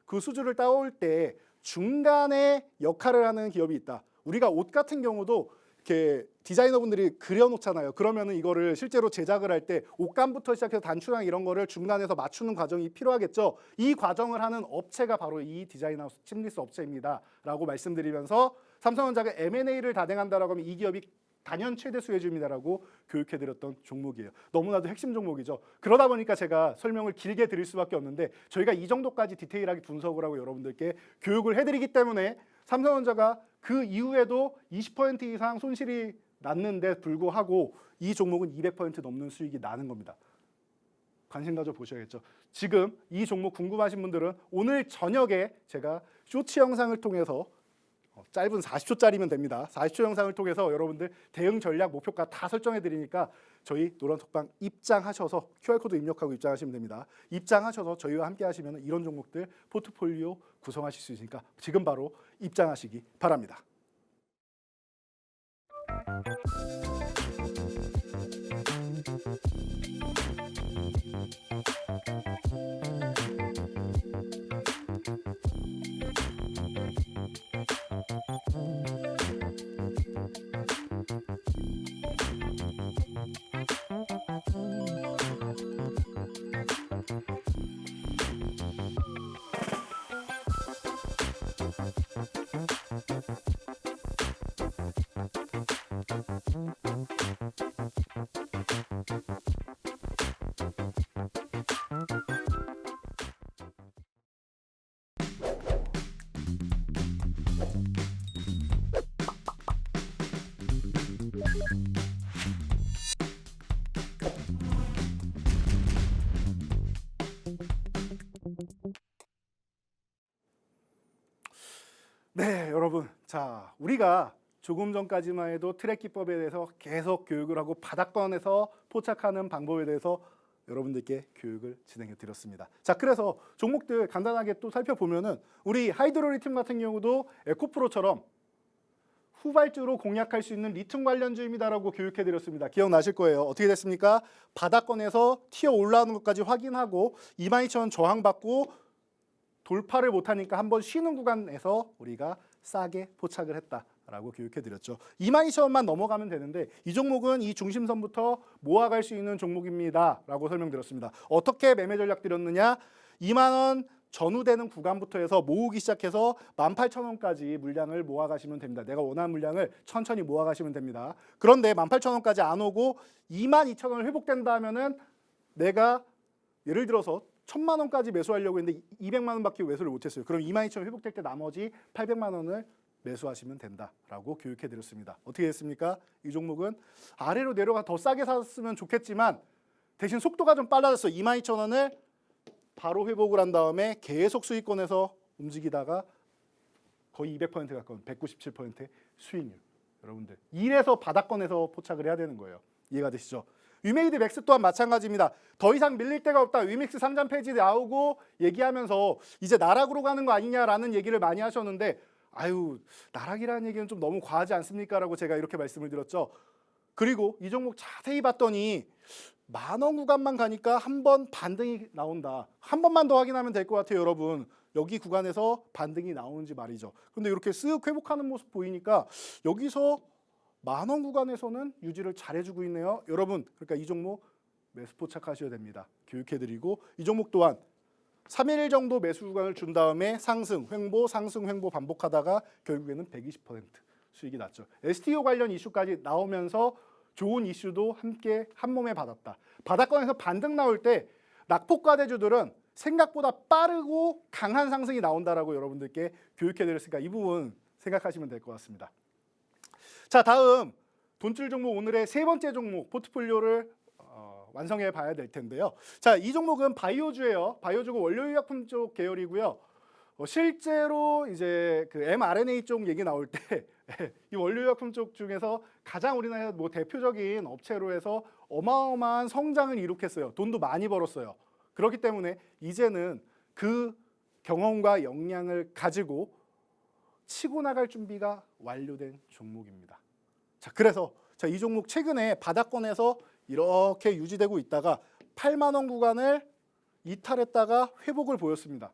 그 수주를 따올 때 중간에 역할을 하는 기업이 있다. 우리가 옷 같은 경우도 이렇게 디자이너분들이 그려놓잖아요. 그러면은 이거를 실제로 제작을 할 때 옷감부터 시작해서 단추랑 이런 거를 중간에서 맞추는 과정이 필요하겠죠. 이 과정을 하는 업체가 바로 이 디자인 하우스 칩리스 업체입니다라고 말씀드리면서 삼성전자가 M&A를 단행한다라고 하면 이 기업이 단연 최대 수혜주입니다라고 교육해드렸던 종목이에요. 너무나도 핵심 종목이죠. 그러다 보니까 제가 설명을 길게 드릴 수밖에 없는데 저희가 이 정도까지 디테일하게 분석을 하고 여러분들께 교육을 해드리기 때문에 삼성전자가 그 이후에도 20% 이상 손실이 났는데 불구하고 이 종목은 200% 넘는 수익이 나는 겁니다. 관심 가져 보셔야겠죠. 지금 이 종목 궁금하신 분들은 오늘 저녁에 제가 쇼츠 영상을 통해서 짧은 40초짜리면 됩니다. 40초 영상을 통해서 여러분들 대응 전략 목표가 다 설정해 드리니까 저희 노란톡방 입장하셔서 QR코드 입력하고 입장하시면 됩니다. 입장하셔서 저희와 함께 하시면 이런 종목들 포트폴리오 구성하실 수 있으니까 지금 바로 입장하시기 바랍니다. 네, 여러분. 자, 우리가 조금 전까지만 해도 트랙 기법에 대해서 계속 교육을 하고 바닥권에서 포착하는 방법에 대해서 여러분들께 교육을 진행해 드렸습니다. 자, 그래서 종목들 간단하게 또 살펴보면은 우리 하이드로리튬 같은 경우도 에코프로처럼 후발주로 공략할 수 있는 리튬 관련주입니다라고 교육해 드렸습니다. 기억나실 거예요. 어떻게 됐습니까? 바닥권에서 튀어 올라오는 것까지 확인하고 22,000원 저항받고 돌파를 못하니까 한번 쉬는 구간에서 우리가 싸게 포착을 했다라고 교육해드렸죠. 22,000원만 넘어가면 되는데 이 종목은 이 중심선부터 모아갈 수 있는 종목입니다라고 설명드렸습니다. 어떻게 매매 전략 드렸느냐? 2만 원 전후되는 구간부터 해서 모으기 시작해서 18,000원까지 물량을 모아가시면 됩니다. 내가 원하는 물량을 천천히 모아가시면 됩니다. 그런데 18,000원까지 안 오고 22,000원 회복된다 하면은 내가 예를 들어서 1,000만 원까지 매수하려고 했는데 200만 원밖에 매수를 못했어요. 그럼 22,000원 회복될 때 나머지 800만 원을 매수하시면 된다라고 교육해드렸습니다. 어떻게 됐습니까? 이 종목은 아래로 내려가 더 싸게 샀으면 좋겠지만 대신 속도가 좀 빨라졌어요. 22,000원을 바로 회복을 한 다음에 계속 수익권에서 움직이다가 거의 200% 가까운 197%의 수익률. 여러분들 이래서 바닥권에서 포착을 해야 되는 거예요. 이해가 되시죠? 위메이드 맥스 또한 마찬가지입니다. 더 이상 밀릴 데가 없다. 위믹스 상장 페이지 나오고 얘기하면서 이제 나락으로 가는 거 아니냐라는 얘기를 많이 하셨는데 아유 나락이라는 얘기는 좀 너무 과하지 않습니까? 라고 제가 이렇게 말씀을 드렸죠. 그리고 이 종목 자세히 봤더니 10,000원 구간만 가니까 한 번 반등이 나온다. 한 번만 더 확인하면 될 것 같아요. 여러분. 여기 구간에서 반등이 나오는지 말이죠. 근데 이렇게 쓱 회복하는 모습 보이니까 여기서 10,000원 구간에서는 유지를 잘해주고 있네요. 여러분 그러니까 이 종목 매수 포착하셔야 됩니다. 교육해드리고 이 종목 또한 3일 정도 매수 구간을 준 다음에 상승, 횡보, 상승, 횡보 반복하다가 결국에는 120% 수익이 났죠. STO 관련 이슈까지 나오면서 좋은 이슈도 함께 한 몸에 받았다. 바닥권에서 반등 나올 때 낙폭과대주들은 생각보다 빠르고 강한 상승이 나온다라고 여러분들께 교육해드렸으니까 이 부분 생각하시면 될 것 같습니다. 자, 다음 돈줄 종목 오늘의 세 번째 종목 포트폴리오를 완성해 봐야 될 텐데요. 자, 이 종목은 바이오주예요. 바이오주고 원료의약품 쪽 계열이고요. 실제로 이제 그 mRNA 쪽 얘기 나올 때 이 원료의약품 쪽 중에서 가장 우리나라 뭐 대표적인 업체로 해서 어마어마한 성장을 이룩했어요. 돈도 많이 벌었어요. 그렇기 때문에 이제는 그 경험과 역량을 가지고 치고 나갈 준비가 완료된 종목입니다. 자, 그래서 이 종목 최근에 바닥권에서 이렇게 유지되고 있다가 8만 원 구간을 이탈했다가 회복을 보였습니다.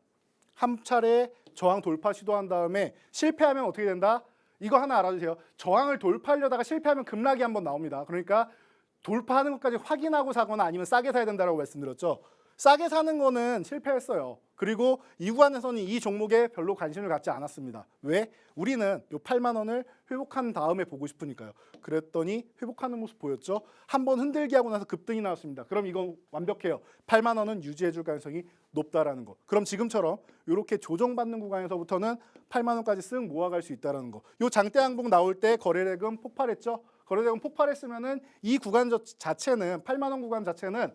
한 차례 저항 돌파 시도한 다음에 실패하면 어떻게 된다? 이거 하나 알아주세요. 저항을 돌파하려다가 실패하면 급락이 한번 나옵니다. 그러니까 돌파하는 것까지 확인하고 사거나 아니면 싸게 사야 된다고 말씀드렸죠. 싸게 사는 거는 실패했어요. 그리고 이 구간에서는 이 종목에 별로 관심을 갖지 않았습니다. 왜? 우리는 요 8만 원을 회복한 다음에 보고 싶으니까요. 그랬더니 회복하는 모습 보였죠. 한번 흔들기 하고 나서 급등이 나왔습니다. 그럼 이건 완벽해요. 8만 원은 유지해 줄 가능성이 높다라는 거. 그럼 지금처럼 이렇게 조정받는 구간에서부터는 8만 원까지 쓱 모아갈 수 있다라는 거. 요 장대 항복 나올 때 거래대금 폭발했죠. 거래대금 폭발했으면은 이 구간 자체는 8만 원 구간 자체는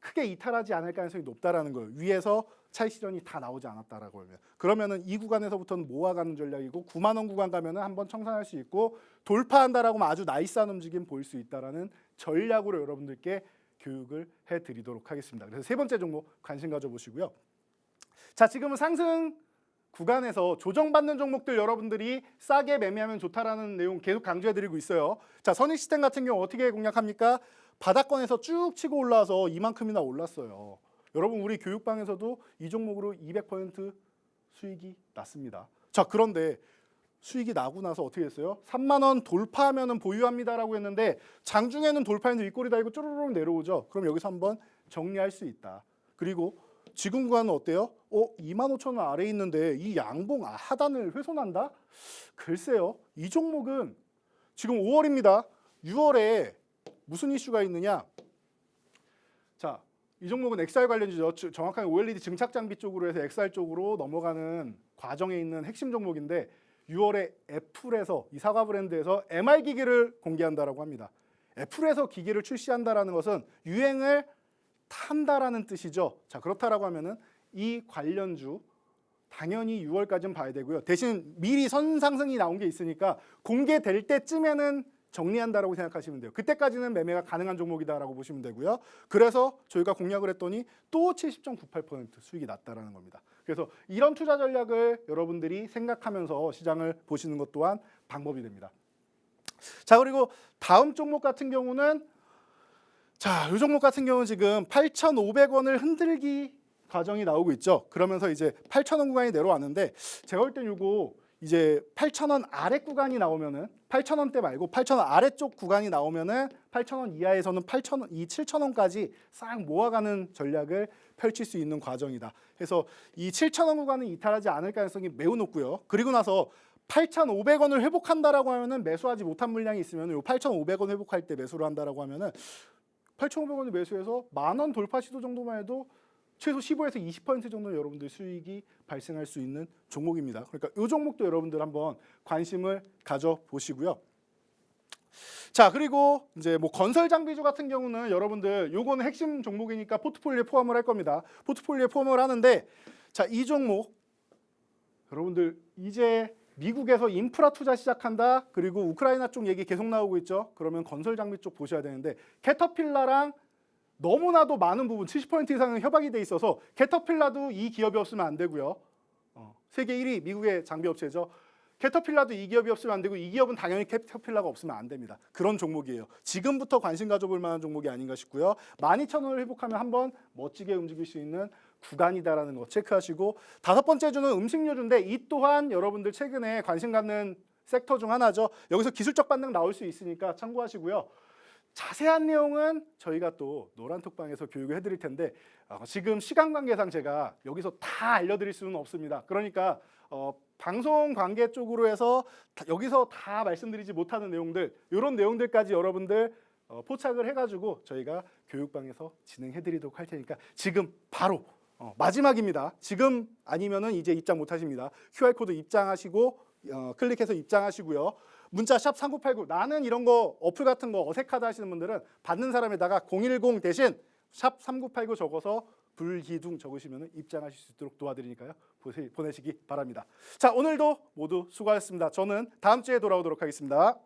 크게 이탈하지 않을 가능성이 높다라는 거예요. 위에서 차익 실현이 다 나오지 않았다라고 하면. 그러면은 이 구간에서부터는 모아가는 전략이고 9만 원 구간 가면은 한번 청산할 수 있고 돌파한다라고 하면 아주 나이스한 움직임 보일 수 있다라는 전략으로 여러분들께 교육을 해드리도록 하겠습니다. 그래서 세 번째 종목 관심 가져보시고요. 자, 지금은 상승 구간에서 조정받는 종목들 여러분들이 싸게 매매하면 좋다라는 내용 계속 강조해드리고 있어요. 자, 선익시스템 같은 경우 어떻게 공략합니까? 바닥권에서 쭉 치고 올라와서 이만큼이나 올랐어요. 여러분 우리 교육방에서도 이 종목으로 200% 수익이 났습니다. 자, 그런데 수익이 나고 나서 어떻게 됐어요? 3만 원 돌파하면은 보유합니다라고 했는데 장중에는 돌파했는데 윗골이 달고 쪼르륵 내려오죠. 그럼 여기서 한번 정리할 수 있다. 그리고 지금 구간은 어때요? 25,000원 아래에 있는데 이 양봉 하단을 훼손한다? 글쎄요. 이 종목은 지금 5월입니다. 6월에 무슨 이슈가 있느냐? 자, 이 종목은 XR 관련주죠. 정확하게 OLED 증착 장비 쪽으로 해서 XR 쪽으로 넘어가는 과정에 있는 핵심 종목인데 6월에 애플에서 이 사과 브랜드에서 MR 기기를 공개한다라고 합니다. 애플에서 기기를 출시한다라는 것은 유행을 탄다라는 뜻이죠. 자, 그렇다라고 하면은 이 관련주 당연히 6월까지는 봐야 되고요. 대신 미리 선상승이 나온 게 있으니까 공개될 때쯤에는 정리한다라고 생각하시면 돼요. 그때까지는 매매가 가능한 종목이다라고 보시면 되고요. 그래서 저희가 공략을 했더니 또 70.98% 수익이 났다라는 겁니다. 그래서 이런 투자 전략을 여러분들이 생각하면서 시장을 보시는 것 또한 방법이 됩니다. 자, 그리고 다음 종목 같은 경우는 이 종목 같은 경우는 지금 8,500원을 흔들기 과정이 나오고 있죠. 그러면서 이제 8,000원 구간이 내려왔는데 제가 볼 땐 이거 이제 8,000원 아래 구간이 나오면은 8,000원대 말고 8,000원 아래쪽 구간이 나오면은 8,000원 이하에서는 8,000원, 이 7,000원까지 싹 모아가는 전략을 펼칠 수 있는 과정이다. 그래서 이 7,000원 구간은 이탈하지 않을 가능성이 매우 높고요. 그리고 나서 8,500원을 회복한다라고 하면은 매수하지 못한 물량이 있으면 이 8,500원 회복할 때 매수를 한다라고 하면은 8,500원을 매수해서 10,000원 돌파 시도 정도만 해도 최소 15에서 20% 정도 여러분들 수익이 발생할 수 있는 종목입니다. 그러니까 이 종목도 여러분들 한번 관심을 가져 보시고요. 자, 그리고 이제 뭐 건설 장비주 같은 경우는 여러분들 요거는 핵심 종목이니까 포트폴리오에 포함을 할 겁니다. 포트폴리오에 포함을 하는데 자, 이 종목 여러분들 이제 미국에서 인프라 투자 시작한다. 그리고 우크라이나 쪽 얘기 계속 나오고 있죠. 그러면 건설 장비 쪽 보셔야 되는데 캐터필라랑 너무나도 많은 부분 70% 이상은 협약이 돼 있어서 캐터필라도 이 기업이 없으면 안 되고요. 세계 1위 미국의 장비 업체죠. 캐터필라도 이 기업이 없으면 안 되고 이 기업은 당연히 캐터필라가 없으면 안 됩니다. 그런 종목이에요. 지금부터 관심 가져볼 만한 종목이 아닌가 싶고요. 12,000원을 회복하면 한번 멋지게 움직일 수 있는 구간이다라는 거 체크하시고 다섯 번째 주는 음식료주인데 이 또한 여러분들 최근에 관심 갖는 섹터 중 하나죠. 여기서 기술적 반등 나올 수 있으니까 참고하시고요. 자세한 내용은 저희가 또 노란톡방에서 교육을 해드릴 텐데 지금 시간 관계상 제가 여기서 다 알려드릴 수는 없습니다. 그러니까 방송 관계 쪽으로 해서 여기서 다 말씀드리지 못하는 내용들 이런 내용들까지 여러분들 포착을 해가지고 저희가 교육방에서 진행해드리도록 할 테니까 지금 바로 마지막입니다. 지금 아니면은 이제 입장 못하십니다. QR코드 입장하시고 클릭해서 입장하시고요. 문자 샵 3989 나는 이런 거 어플 같은 거 어색하다 하시는 분들은 받는 사람에다가 010 대신 샵 3989 적어서 불기둥 적으시면 입장하실 수 있도록 도와드리니까요. 보내시기 바랍니다. 자, 오늘도 모두 수고하셨습니다. 저는 다음 주에 돌아오도록 하겠습니다.